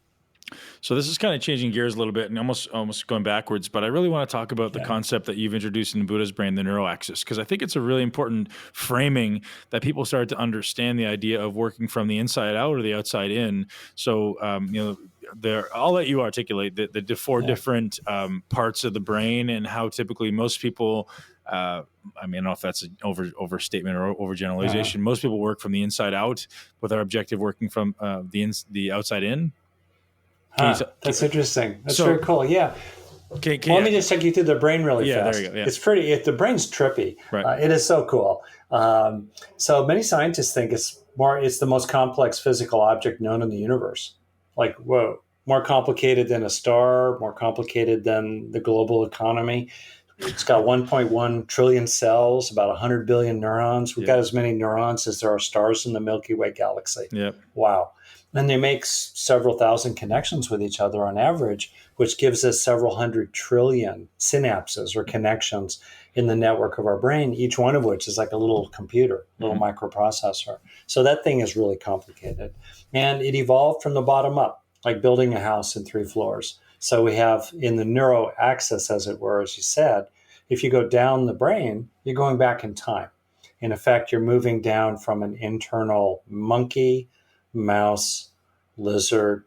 So this is kind of changing gears a little bit and almost going backwards, but I really want to talk about the concept that you've introduced in Buddha's brain, the neuroaxis, because I think it's a really important framing that people start to understand the idea of working from the inside out or the outside in. So, I'll let you articulate the four different parts of the brain and how typically most people, I don't know if that's an overstatement or overgeneralization. Most people work from the inside out, with our objective working from the outside in. That's interesting. That's very cool. Yeah. Let me just take you through the brain really fast. There you go. Yeah. It's the brain's trippy. Right. It is so cool. So many scientists think it's the most complex physical object known in the universe. Like, whoa, more complicated than a star, more complicated than the global economy. It's got 1.1 trillion cells, about 100 billion neurons. We've got as many neurons as there are stars in the Milky Way galaxy. Yep. Wow. And they make several thousand connections with each other on average, which gives us several hundred trillion synapses or connections in the network of our brain, each one of which is like a little computer, little microprocessor. So that thing is really complicated. And it evolved from the bottom up, like building a house in 3 floors. So we have in the neuroaxis, as it were, as you said, if you go down the brain, you're going back in time. In effect, you're moving down from an internal monkey, mouse, lizard,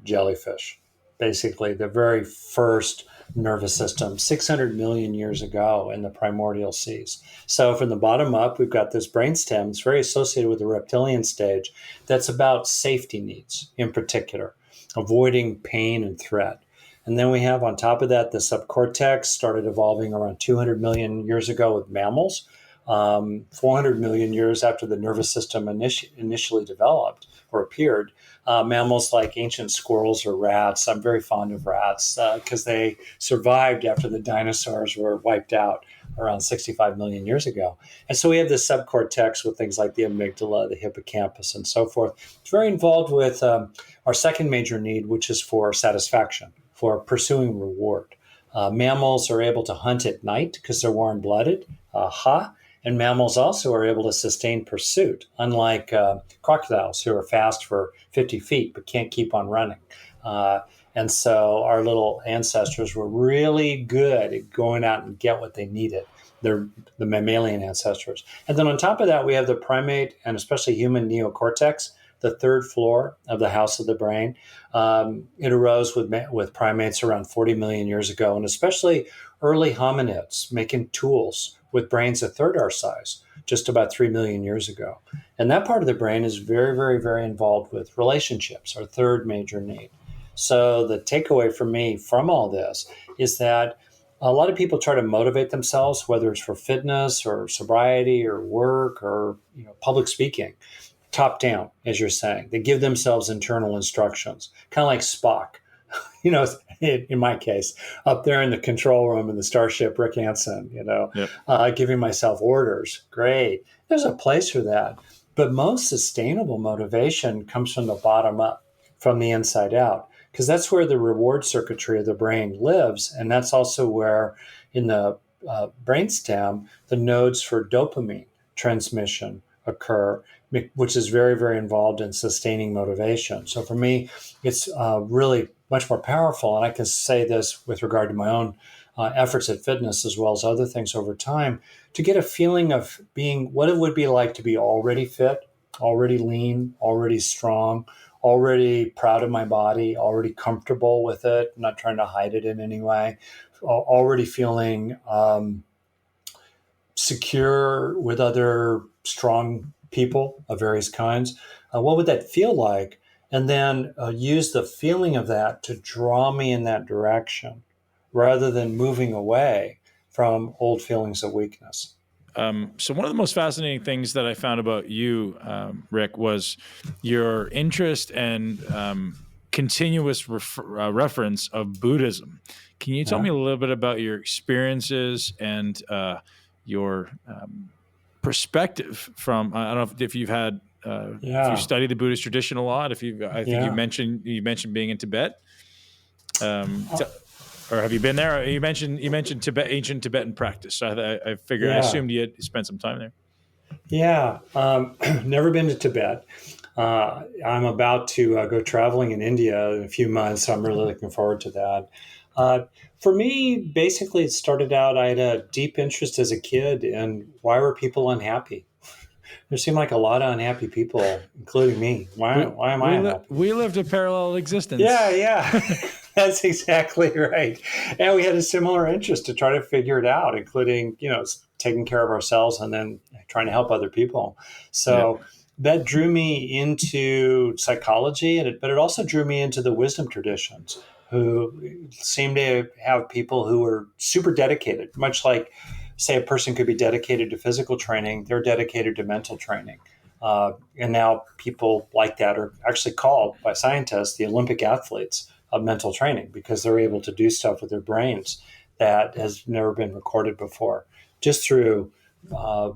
jellyfish. Basically, the very first nervous system 600 million years ago in the primordial seas. So from the bottom up, we've got this brainstem. It's very associated with the reptilian stage. That's about safety needs in particular, avoiding pain and threat. And then we have on top of that, the subcortex started evolving around 200 million years ago with mammals. 400 million years after the nervous system initially developed or appeared, mammals like ancient squirrels or rats. I'm very fond of rats because they survived after the dinosaurs were wiped out around 65 million years ago. And so we have this subcortex with things like the amygdala, the hippocampus, and so forth. It's very involved with our second major need, which is for satisfaction, for pursuing reward. Mammals are able to hunt at night because they're warm-blooded. And mammals also are able to sustain pursuit, unlike crocodiles who are fast for 50 feet but can't keep on running. And so our little ancestors were really good at going out and get what they needed. They're the mammalian ancestors. And then on top of that, we have the primate and especially human neocortex, the third floor of the house of the brain. It arose with primates around 40 million years ago, and especially early hominids making tools with brains a third our size, just about 3 million years ago. And that part of the brain is very, very, very involved with relationships, our third major need. So the takeaway for me from all this is that a lot of people try to motivate themselves, whether it's for fitness or sobriety or work or public speaking, top down, as you're saying. They give themselves internal instructions, kind of like Spock. In my case, up there in the control room in the starship, Rick Hanson, giving myself orders. Great. There's a place for that. But most sustainable motivation comes from the bottom up, from the inside out, because that's where the reward circuitry of the brain lives. And that's also where in the brainstem, the nodes for dopamine transmission occur, which is very, very involved in sustaining motivation. So for me, it's really much more powerful. And I can say this with regard to my own efforts at fitness as well as other things over time, to get a feeling of being what it would be like to be already fit, already lean, already strong, already proud of my body, already comfortable with it, not trying to hide it in any way, already feeling secure with other strong people of various kinds. What would that feel like? And then use the feeling of that to draw me in that direction rather than moving away from old feelings of weakness. So one of the most fascinating things that I found about you, Rick, was your interest and continuous reference of Buddhism. Can you tell me a little bit about your experiences and your perspective from? I don't know if you've had. If you study the Buddhist tradition a lot, I think you mentioned being in Tibet, or have you been there? You mentioned Tibet, ancient Tibetan practice. So I figured, I assumed you had spent some time there. Yeah, never been to Tibet. I'm about to go traveling in India in a few months, so I'm really looking forward to that. Uh, for me, basically, it started out, I had a deep interest as a kid in why were people unhappy? There seemed like a lot of unhappy people, including me. We Why am I we unhappy? we lived a parallel Yeah, existence. yeah, that's exactly right. And we had a similar interest to try to figure it out, including, taking care of ourselves and then trying to help other people. Yeah. So that drew me into psychology, but it also drew me into the wisdom traditions, who seem to have people who are super dedicated, much like, say, a person could be dedicated to physical training, they're dedicated to mental training. And now people like that are actually called by scientists the Olympic athletes of mental training because they're able to do stuff with their brains that has never been recorded before, just through uh,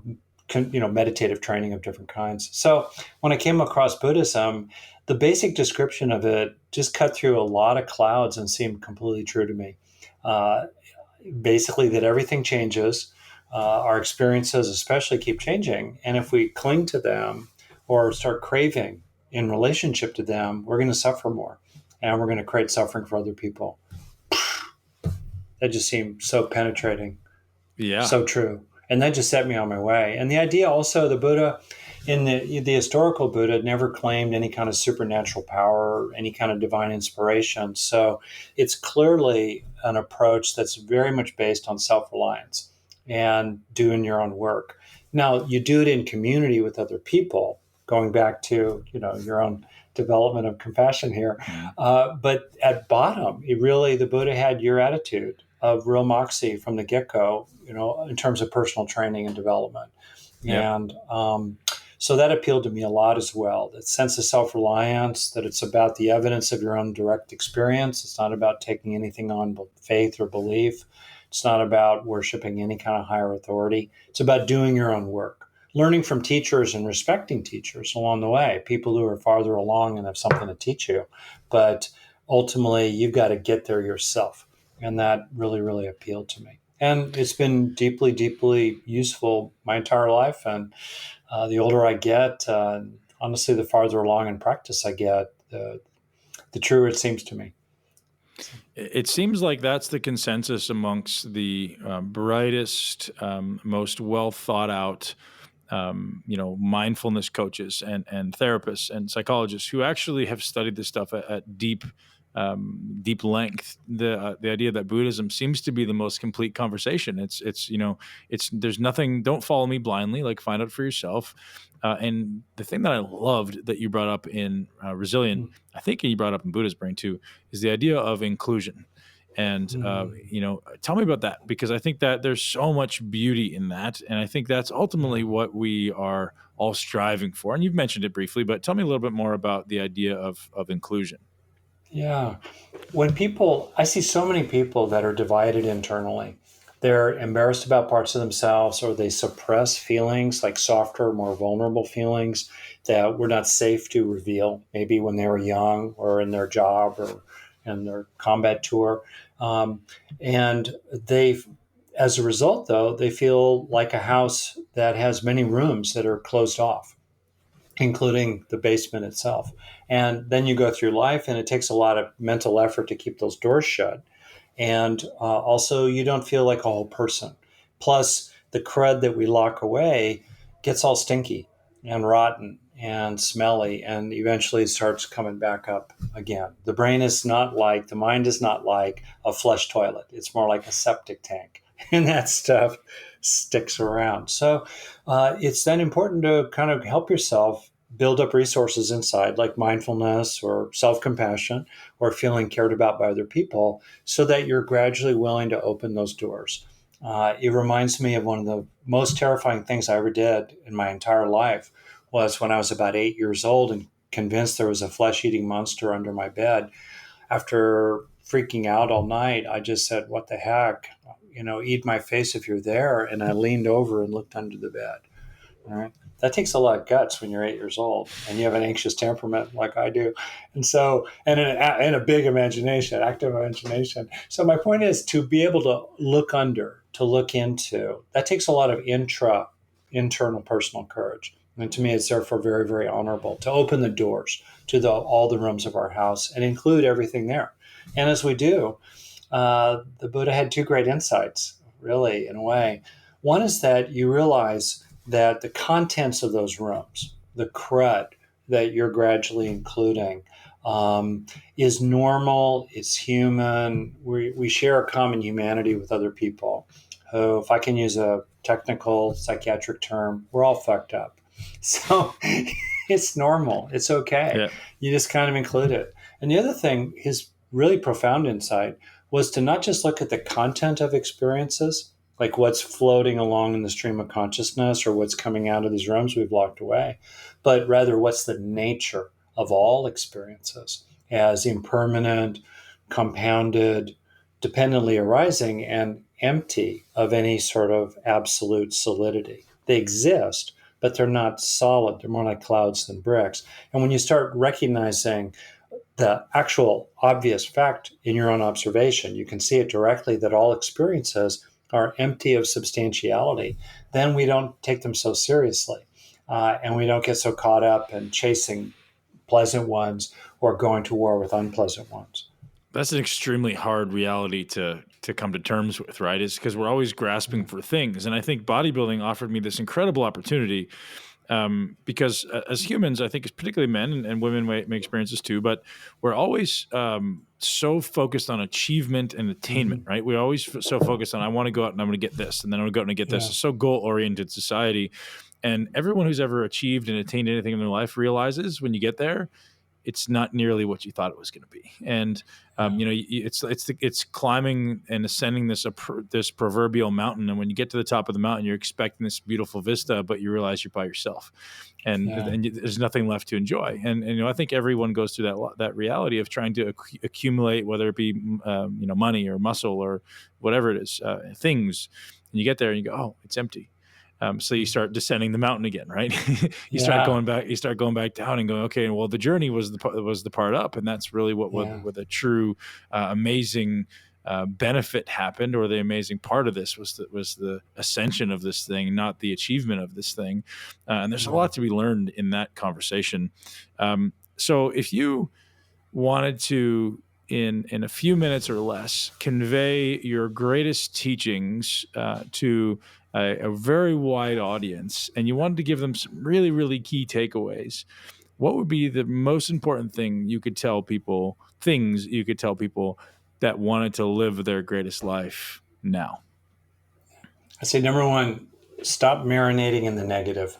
meditative training of different kinds. So when I came across Buddhism, the basic description of it just cut through a lot of clouds and seemed completely true to me. Uh, Basically, that everything changes. Our experiences, especially, keep changing. And if we cling to them or start craving in relationship to them, we're going to suffer more and we're going to create suffering for other people. That just seemed so penetrating, Yeah. so true. And that just set me on my way. And the idea also, the Buddha, in the historical Buddha, never claimed any kind of supernatural power, any kind of divine inspiration. So it's clearly an approach that's very much based on self-reliance and doing your own work. Now, you do it in community with other people, going back to, your own development of compassion here. Mhm. But at bottom, the Buddha had your attitude of real moxie from the get-go, in terms of personal training and development. Yeah. And so that appealed to me a lot as well. That sense of self-reliance, that it's about the evidence of your own direct experience. It's not about taking anything on faith or belief. It's not about worshiping any kind of higher authority. It's about doing your own work, learning from teachers and respecting teachers along the way, people who are farther along and have something to teach you. But ultimately, you've got to get there yourself. And that really, really appealed to me. And it's been deeply, deeply useful my entire life. And the older I get, honestly, the farther along in practice I get, the truer it seems to me. It seems like that's the consensus amongst the brightest, most well thought out, mindfulness coaches and therapists and psychologists who actually have studied this stuff at deep length. The idea that Buddhism seems to be the most complete conversation. It's there's nothing. Don't follow me blindly. Like, find out for yourself. And the thing that I loved that you brought up in Resilient, I think you brought up in Buddha's brain too, is the idea of inclusion. And tell me about that, because I think that there's so much beauty in that, and I think that's ultimately what we are all striving for. And you've mentioned it briefly, but tell me a little bit more about the idea of inclusion. Yeah. I see so many people that are divided internally. They're embarrassed about parts of themselves, or they suppress feelings like softer, more vulnerable feelings that were not safe to reveal, maybe when they were young or in their job or in their combat tour. And as a result, though, they feel like a house that has many rooms that are closed off, including the basement itself. And then you go through life, and it takes a lot of mental effort to keep those doors shut. And also, you don't feel like a whole person. Plus, the crud that we lock away gets all stinky and rotten and smelly, and eventually starts coming back up again. The mind is not like a flush toilet. It's more like a septic tank, and that stuff sticks around. So it's then important to kind of help yourself build up resources inside, like mindfulness or self-compassion or feeling cared about by other people, so that you're gradually willing to open those doors. It reminds me of one of the most terrifying things I ever did in my entire life was when I was about 8 years old and convinced there was a flesh-eating monster under my bed. After freaking out all night, I just said, "What the heck? Eat my face if you're there." And I leaned over and looked under the bed. All right. That takes a lot of guts when you're 8 years old and you have an anxious temperament like I do. And so, and a big imagination, active imagination. So my point is to be able to look under, to look into, that takes a lot of intra internal personal courage. And to me, it's therefore very, very honorable to open the doors to all the rooms of our house and include everything there. And as we do, the Buddha had two great insights, really, in a way. One is that you realize that the contents of those rooms, the crud that you're gradually including, is normal, it's human. We share a common humanity with other people who, if I can use a technical psychiatric term, we're all fucked up. So it's normal. It's okay. Yeah. You just kind of include it. And the other thing, his really profound insight was to not just look at the content of experiences, like what's floating along in the stream of consciousness or what's coming out of these rooms we've locked away, but rather what's the nature of all experiences as impermanent, compounded, dependently arising, and empty of any sort of absolute solidity. They exist, but they're not solid. They're more like clouds than bricks. And when you start recognizing the actual obvious fact in your own observation, you can see it directly that all experiences are empty of substantiality, then we don't take them so seriously. And we don't get so caught up in chasing pleasant ones or going to war with unpleasant ones. That's an extremely hard reality to come to terms with, right? Is because we're always grasping for things. And I think bodybuilding offered me this incredible opportunity because as humans, I think particularly men and women may experience this too, but we're always so focused on achievement and attainment, right? We're always so focused on, I want to go out and I'm going to get this, and then I'm going to go out and get this. It's so goal-oriented society. And everyone who's ever achieved and attained anything in their life realizes when you get there, it's not nearly what you thought it was going to be. And it's climbing and ascending this proverbial mountain. And when you get to the top of the mountain, you're expecting this beautiful vista, but you realize you're by yourself, and there's nothing left to enjoy. And I think everyone goes through that reality of trying to accumulate, whether it be money or muscle or whatever it is, things. And you get there and you go, oh, it's empty. So you start descending the mountain again, right? You start going back down and going, okay, well, the journey was the part up, and that's really what a true amazing benefit happened, or the amazing part of this was the ascension of this thing, not the achievement of this thing. And there's a lot to be learned in that conversation. So if you wanted to, in a few minutes or less, convey your greatest teachings to a very wide audience, and you wanted to give them some really, really key takeaways, what would be the most important things you could tell people that wanted to live their greatest life now? I say, number one, stop marinating in the negative.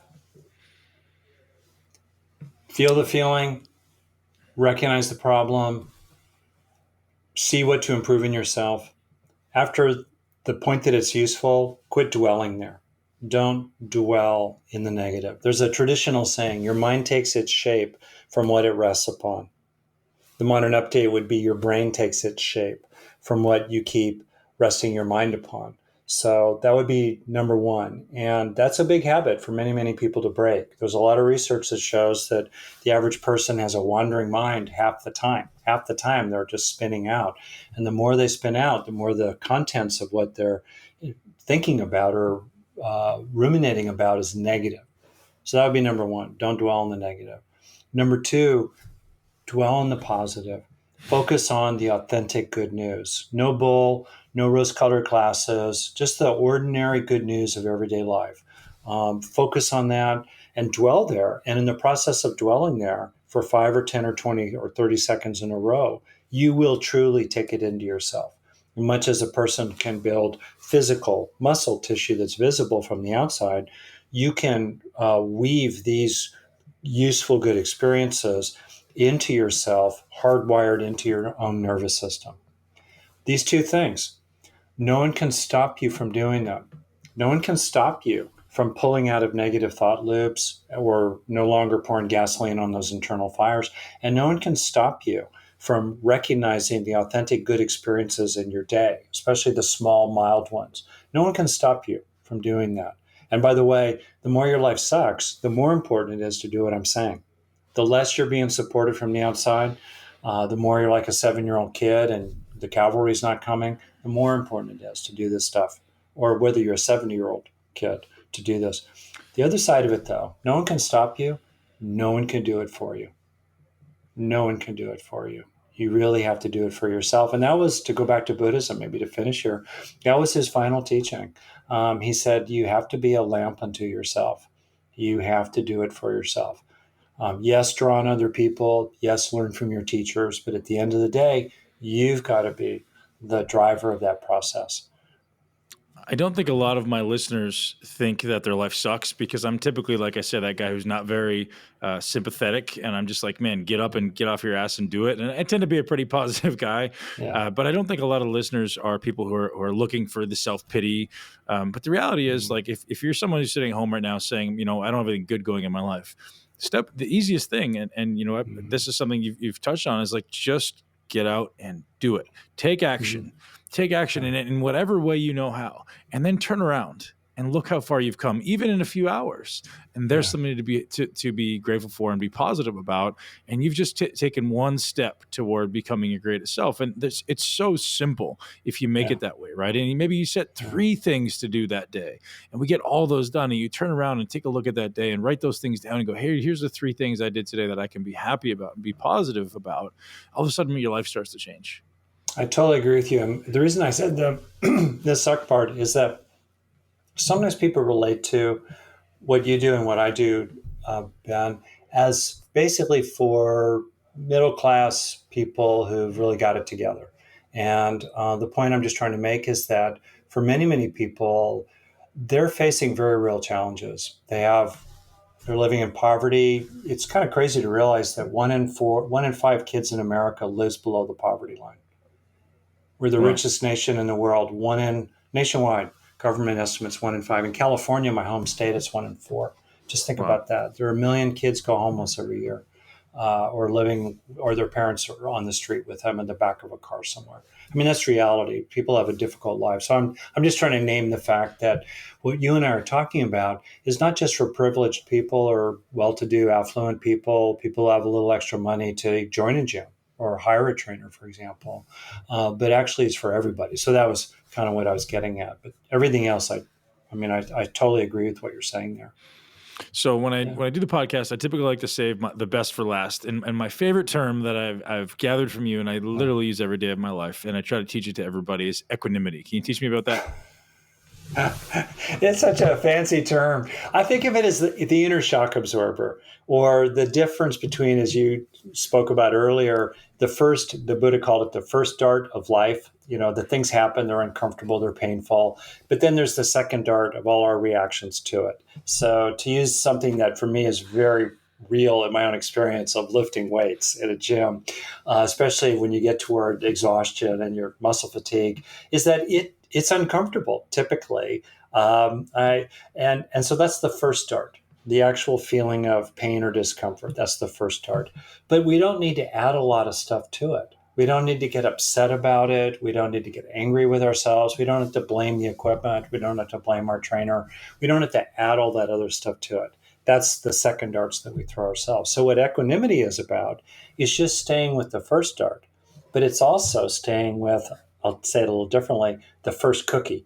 Feel the feeling, recognize the problem, see what to improve in yourself. After the point that it's useful, quit dwelling there. Don't dwell in the negative. There's a traditional saying, your mind takes its shape from what it rests upon. The modern update would be your brain takes its shape from what you keep resting your mind upon. So that would be number one. And that's a big habit for many, many people to break. There's a lot of research that shows that the average person has a wandering mind half the time. Half the time they're just spinning out. And the more they spin out, the more the contents of what they're thinking about or ruminating about is negative. So that would be number one. Don't dwell on the negative. Number two, dwell on the positive. Focus on the authentic good news. No bull, no rose-colored glasses, just the ordinary good news of everyday life. Focus on that and dwell there. And in the process of dwelling there for 5 or 10 or 20 or 30 seconds in a row, you will truly take it into yourself. Much as a person can build physical muscle tissue that's visible from the outside, you can weave these useful, good experiences into yourself, hardwired into your own nervous system. These two things, no one can stop you from doing them. No one can stop you from pulling out of negative thought loops or no longer pouring gasoline on those internal fires. And no one can stop you from recognizing the authentic good experiences in your day, especially the small, mild ones. No one can stop you from doing that. And by the way, the more your life sucks, the more important it is to do what I'm saying. The less you're being supported from the outside, the more you're like a 7-year-old kid and the cavalry's not coming, the more important it is to do this stuff, or whether you're a 70-year-old kid to do this. The other side of it, though, no one can stop you. No one can do it for you. No one can do it for you. You really have to do it for yourself. And that was, to go back to Buddhism, maybe to finish here, that was his final teaching. He said, you have to be a lamp unto yourself. You have to do it for yourself. Yes, draw on other people. Yes, learn from your teachers. But at the end of the day, you've got to be the driver of that process. I don't think a lot of my listeners think that their life sucks, because I'm typically, like I said, that guy who's not very sympathetic. And I'm just like, man, get up and get off your ass and do it. And I tend to be a pretty positive guy. Yeah. But I don't think a lot of listeners are people who are looking for the self-pity. But the reality is, like, if you're someone who's sitting home right now saying, I don't have anything good going in my life, the easiest thing, and this is something you've touched on, is like, just get out and do it. Take action. Take action in whatever way you know how, and then turn around and look how far you've come, even in a few hours. And there's something to be grateful for and be positive about. And you've just taken one step toward becoming your greatest self. And it's so simple if you make it that way, right? And maybe you set 3 things to do that day, and we get all those done. And you turn around and take a look at that day and write those things down and go, hey, here's the 3 things I did today that I can be happy about and be positive about. All of a sudden, your life starts to change. I totally agree with you. And the reason I said the suck part is that sometimes people relate to what you do and what I do, Ben, as basically for middle class people who've really got it together. And the point I'm just trying to make is that for many, many people, they're facing very real challenges. They're living in poverty. It's kind of crazy to realize that 1 in 5 kids in America lives below the poverty line. We're the richest nation in the world. Nationwide, government estimates 1 in 5. In California, my home state, it's 1 in 4. Just think about that. There are 1 million kids go homeless every year, or their parents are on the street with them in the back of a car somewhere. I mean, that's reality. People have a difficult life. So I'm just trying to name the fact that what you and I are talking about is not just for privileged people or well-to-do, affluent people who have a little extra money to join a gym or hire a trainer, for example, but actually it's for everybody. So that was kind of what I was getting at. But everything else, I totally agree with what you're saying there. So when I do the podcast, I typically like to save the best for last. And my favorite term that I've gathered from you, and I literally use every day of my life, and I try to teach it to everybody, is equanimity. Can you teach me about that? It's such a fancy term. I think of it as the inner shock absorber, or the difference between, as you spoke about earlier, the Buddha called it the first dart of life. The things happen, they're uncomfortable, they're painful. But then there's the second dart of all our reactions to it. So to use something that for me is very real in my own experience of lifting weights at a gym, especially when you get toward exhaustion and your muscle fatigue, is that it's uncomfortable typically. And so that's the first dart, the actual feeling of pain or discomfort. That's the first dart. But we don't need to add a lot of stuff to it. We don't need to get upset about it. We don't need to get angry with ourselves. We don't have to blame the equipment. We don't have to blame our trainer. We don't have to add all that other stuff to it. That's the second darts that we throw ourselves. So what equanimity is about is just staying with the first dart, but it's also staying with, I'll say it a little differently, the first cookie.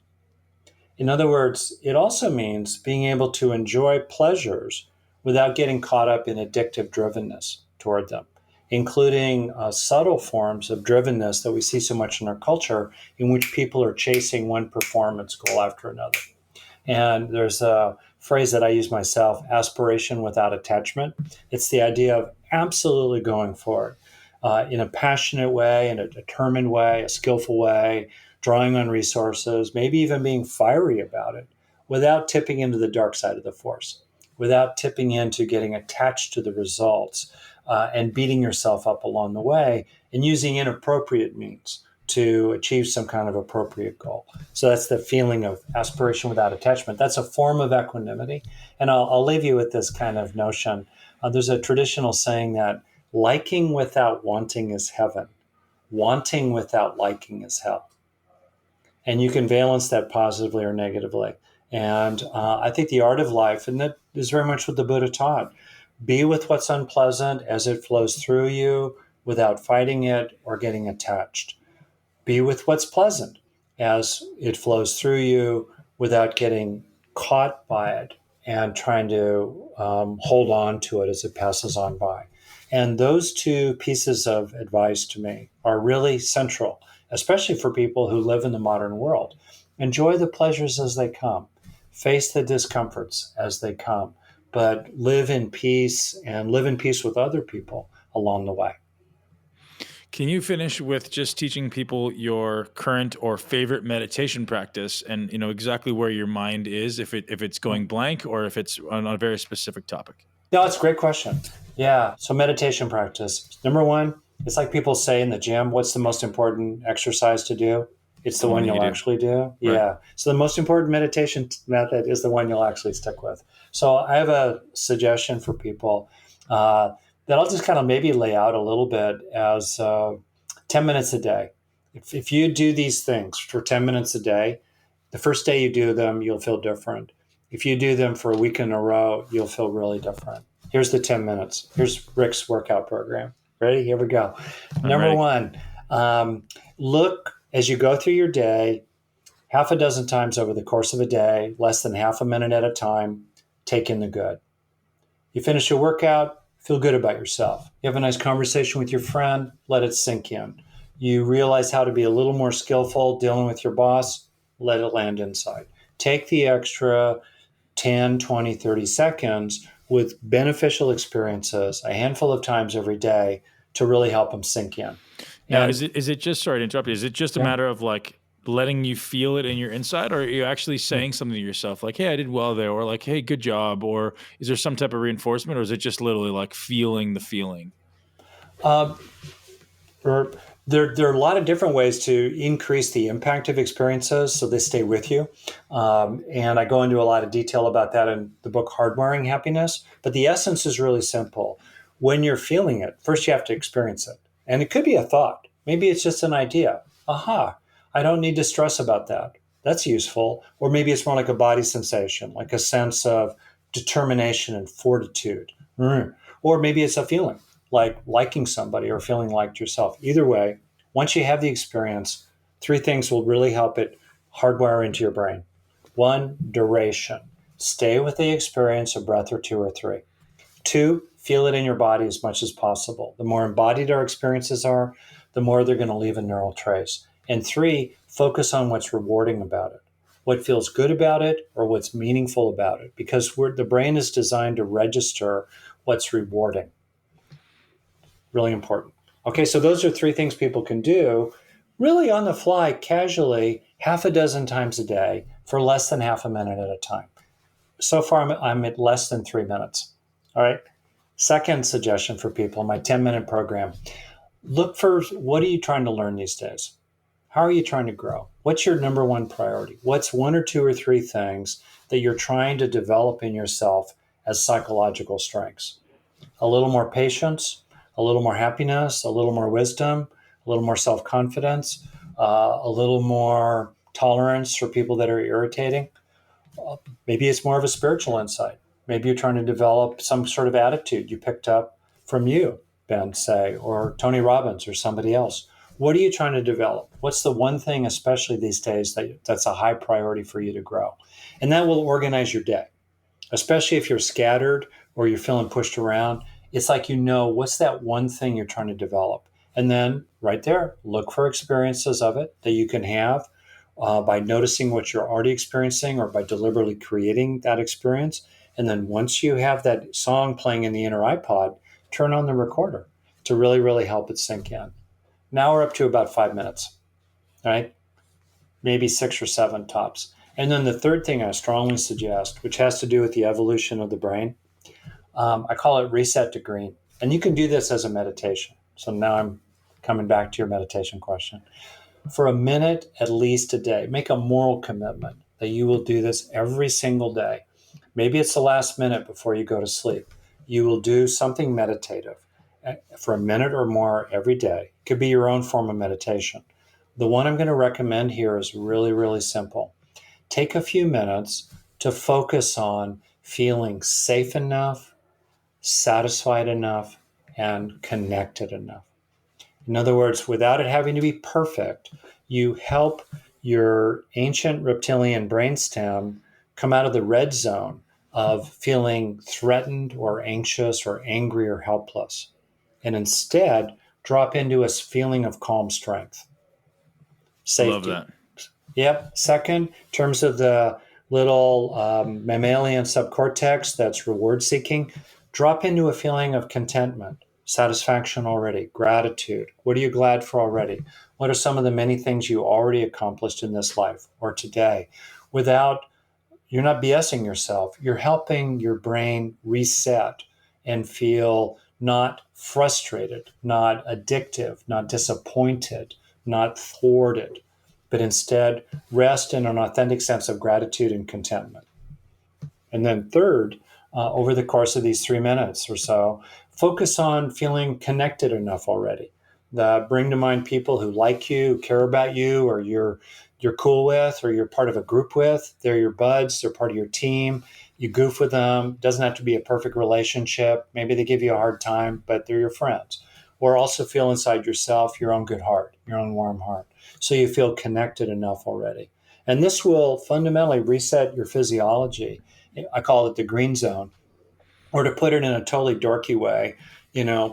In other words, it also means being able to enjoy pleasures without getting caught up in addictive drivenness toward them, including subtle forms of drivenness that we see so much in our culture, in which people are chasing one performance goal after another. And there's a phrase that I use myself, aspiration without attachment. It's the idea of absolutely going for it in a passionate way, in a determined way, a skillful way, drawing on resources, maybe even being fiery about it, without tipping into the dark side of the force, without tipping into getting attached to the results and beating yourself up along the way and using inappropriate means to achieve some kind of appropriate goal. So that's the feeling of aspiration without attachment. That's a form of equanimity. And I'll leave you with this kind of notion. There's a traditional saying that liking without wanting is heaven. Wanting without liking is hell. And you can valence that positively or negatively. And I think the art of life, and that is very much what the Buddha taught, be with what's unpleasant as it flows through you without fighting it or getting attached. Be with what's pleasant as it flows through you without getting caught by it and trying to hold on to it as it passes on by. And those two pieces of advice to me are really central, especially for people who live in the modern world. Enjoy the pleasures as they come, face the discomforts as they come, but live in peace and live in peace with other people along the way. Can you finish with just teaching people your current or favorite meditation practice, and exactly where your mind is, if it's going blank or if it's on a very specific topic? No, that's a great question. Yeah. So meditation practice. Number one, it's like people say in the gym, what's the most important exercise to do? It's the one that you you'll do. actually do. Right. Yeah. So the most important meditation method is the one you'll actually stick with. So I have a suggestion for people that I'll just kind of maybe lay out a little bit as 10 minutes a day. If you do these things for 10 minutes a day, the first day you do them, you'll feel different. If you do them for a week in a row, you'll feel really different. Here's the 10 minutes. Here's Rick's workout program. Ready? Here we go. Number one, look as you go through your day, half a dozen times over the course of a day, less than half a minute at a time, take in the good. You finish your workout, feel good about yourself. You have a nice conversation with your friend, let it sink in. You realize how to be a little more skillful dealing with your boss, let it land inside. Take the extra 10, 20, 30 seconds with beneficial experiences a handful of times every day to really help them sink in. Now, is it just, sorry to interrupt you, is it just a matter of like letting you feel it in your inside, or are you actually saying something to yourself like, hey, I did well there, or like, hey, good job, or is there some type of reinforcement, or is it just literally like feeling the feeling? There are a lot of different ways to increase the impact of experiences so they stay with you. And I go into a lot of detail about that in the book, Hardwiring Happiness. But the essence is really simple. When you're feeling it, first you have to experience it. And it could be a thought. Maybe it's just an idea. Aha, I don't need to stress about that. That's useful. Or maybe it's more like a body sensation, like a sense of determination and fortitude. Or maybe it's a feeling, like liking somebody or feeling liked yourself. Either way, once you have the experience, three things will really help it hardwire into your brain. One, duration. Stay with the experience a breath or two or three. Two, feel it in your body as much as possible. The more embodied our experiences are, the more they're going to leave a neural trace. And three, focus on what's rewarding about it, what feels good about it or what's meaningful about it, because the brain is designed to register what's rewarding. Really important. Okay, so those are three things people can do really on the fly, casually, half a dozen times a day for less than half a minute at a time. So far, I'm at less than 3 minutes. All right. Second suggestion for people, my 10-minute program. Look for what are you trying to learn these days? How are you trying to grow? What's your number one priority? What's one or two or three things that you're trying to develop in yourself as psychological strengths? A little more patience, a little more happiness, a little more wisdom, a little more self-confidence, a little more tolerance for people that are irritating. Maybe it's more of a spiritual insight. Maybe you're trying to develop some sort of attitude you picked up from you, Ben, say, or Tony Robbins or somebody else. What are you trying to develop? What's the one thing, especially these days, that's a high priority for you to grow? And that will organize your day, especially if you're scattered or you're feeling pushed around. It's like, what's that one thing you're trying to develop? And then right there, look for experiences of it that you can have by noticing what you're already experiencing or by deliberately creating that experience. And then once you have that song playing in the inner iPod, turn on the recorder to really, really help it sink in. Now we're up to about 5 minutes, right? Maybe 6 or 7 tops. And then the third thing I strongly suggest, which has to do with the evolution of the brain, I call it reset to green. And you can do this as a meditation. So now I'm coming back to your meditation question. For a minute, at least a day, make a moral commitment that you will do this every single day. Maybe it's the last minute before you go to sleep. You will do something meditative for a minute or more every day. It could be your own form of meditation. The one I'm going to recommend here is really, really simple. Take a few minutes to focus on feeling safe enough, satisfied enough, and connected enough. In other words, without it having to be perfect, you help your ancient reptilian brainstem come out of the red zone of feeling threatened or anxious or angry or helpless. And instead, drop into a feeling of calm strength, safety. Love that. Yep. Second, in terms of the little mammalian subcortex that's reward seeking, drop into a feeling of contentment, satisfaction already, gratitude. What are you glad for already? What are some of the many things you already accomplished in this life or today? You're not BSing yourself. You're helping your brain reset and feel not frustrated, not addictive, not disappointed, not thwarted, but instead rest in an authentic sense of gratitude and contentment. And then third, over the course of these 3 minutes or so, focus on feeling connected enough already. Bring to mind people who like you, care about you, or you're cool with, or you're part of a group with. They're your buds, they're part of your team. You goof with them. Doesn't have to be a perfect relationship. Maybe they give you a hard time, but they're your friends. Or also feel inside yourself your own good heart, your own warm heart. So you feel connected enough already. And this will fundamentally reset your physiology. I call it the green zone. Or to put it in a totally dorky way,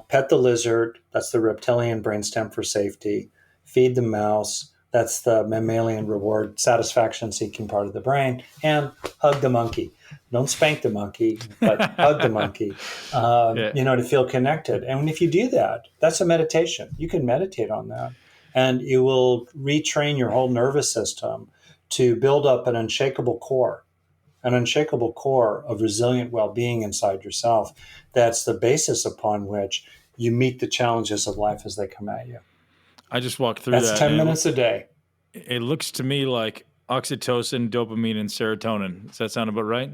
pet the lizard, that's the reptilian brainstem for safety. Feed the mouse, that's the mammalian reward satisfaction seeking part of the brain. And hug the monkey. Don't spank the monkey, but hug the monkey, to feel connected. And if you do that, that's a meditation. You can meditate on that. And you will retrain your whole nervous system to build up an unshakable core of resilient well-being inside yourself. That's the basis upon which you meet the challenges of life as they come at you. I just walked through that. That's 10 minutes a day. It looks to me like oxytocin, dopamine, and serotonin. Does that sound about right?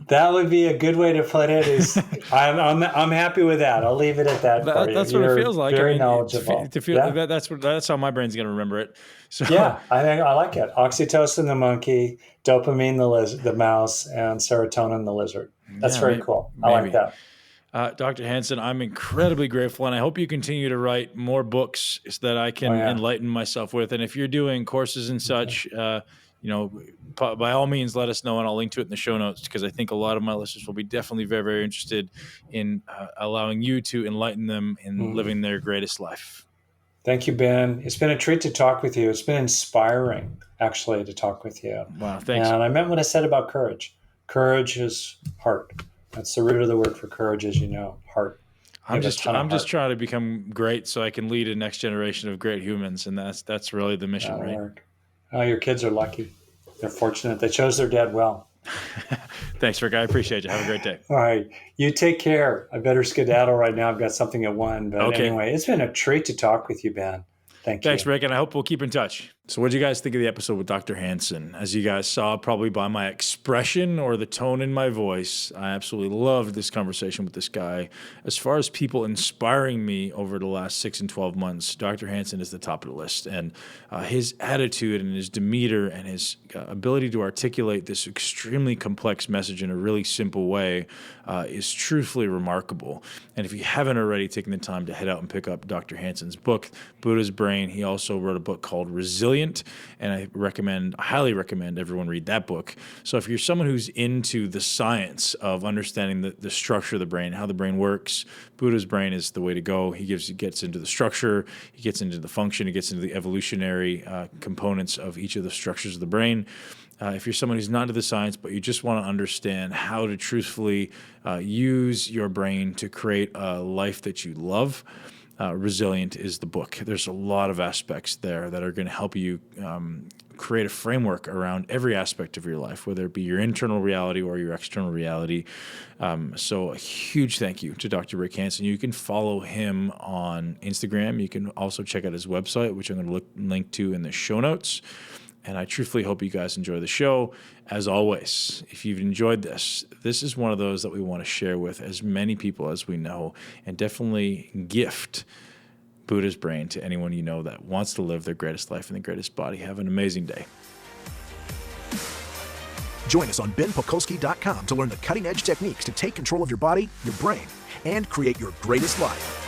That would be a good way to put it. I'm happy with that. I'll leave it at that. That's what it feels like. Very knowledgeable. That's how my brain's going to remember it. So yeah, I like it. Oxytocin, the monkey; dopamine, the mouse; and serotonin, the lizard. That's very cool. I like that. Dr. Hanson, I'm incredibly grateful, and I hope you continue to write more books so that I can enlighten myself with. And if you're doing courses and such, by all means, let us know, and I'll link to it in the show notes, because I think a lot of my listeners will be definitely very, very interested in allowing you to enlighten them in living their greatest life. Thank you, Ben. It's been a treat to talk with you. It's been inspiring, actually, to talk with you. Wow, thanks. And I meant what I said about courage. Courage is heart. That's the root of the word for courage, as you know, heart. I'm just trying to become great so I can lead a next generation of great humans, and that's really the mission, right? Work. Oh, your kids are lucky. They're fortunate. They chose their dad well. Thanks, Rick. I appreciate you. Have a great day. All right. You take care. I better skedaddle right now. I've got something at 1. But anyway, it's been a treat to talk with you, Ben. Thanks, Rick, and I hope we'll keep in touch. So what did you guys think of the episode with Dr. Hanson? As you guys saw probably by my expression or the tone in my voice, I absolutely loved this conversation with this guy. As far as people inspiring me over the last 6 and 12 months, Dr. Hanson is the top of the list. And his attitude and his demeanor and his ability to articulate this extremely complex message in a really simple way is truthfully remarkable. And if you haven't already taken the time to head out and pick up Dr. Hanson's book, Buddha's Brain, he also wrote a book called Resilient, and I highly recommend everyone read that book. So if you're someone who's into the science of understanding the structure of the brain, how the brain works, Buddha's Brain is the way to go. He gets into the structure, he gets into the function, he gets into the evolutionary components of each of the structures of the brain. If you're someone who's not into the science, but you just want to understand how to truthfully use your brain to create a life that you love, Resilient is the book. There's a lot of aspects there that are going to help you create a framework around every aspect of your life, whether it be your internal reality or your external reality. So a huge thank you to Dr. Rick Hanson. You can follow him on Instagram. You can also check out his website, which I'm going to link to in the show notes. And I truthfully hope you guys enjoy the show. As always, if you've enjoyed this is one of those that we want to share with as many people as we know, and definitely gift Buddha's Brain to anyone you know that wants to live their greatest life in the greatest body. Have an amazing day. Join us on benpakulski.com to learn the cutting-edge techniques to take control of your body, your brain, and create your greatest life.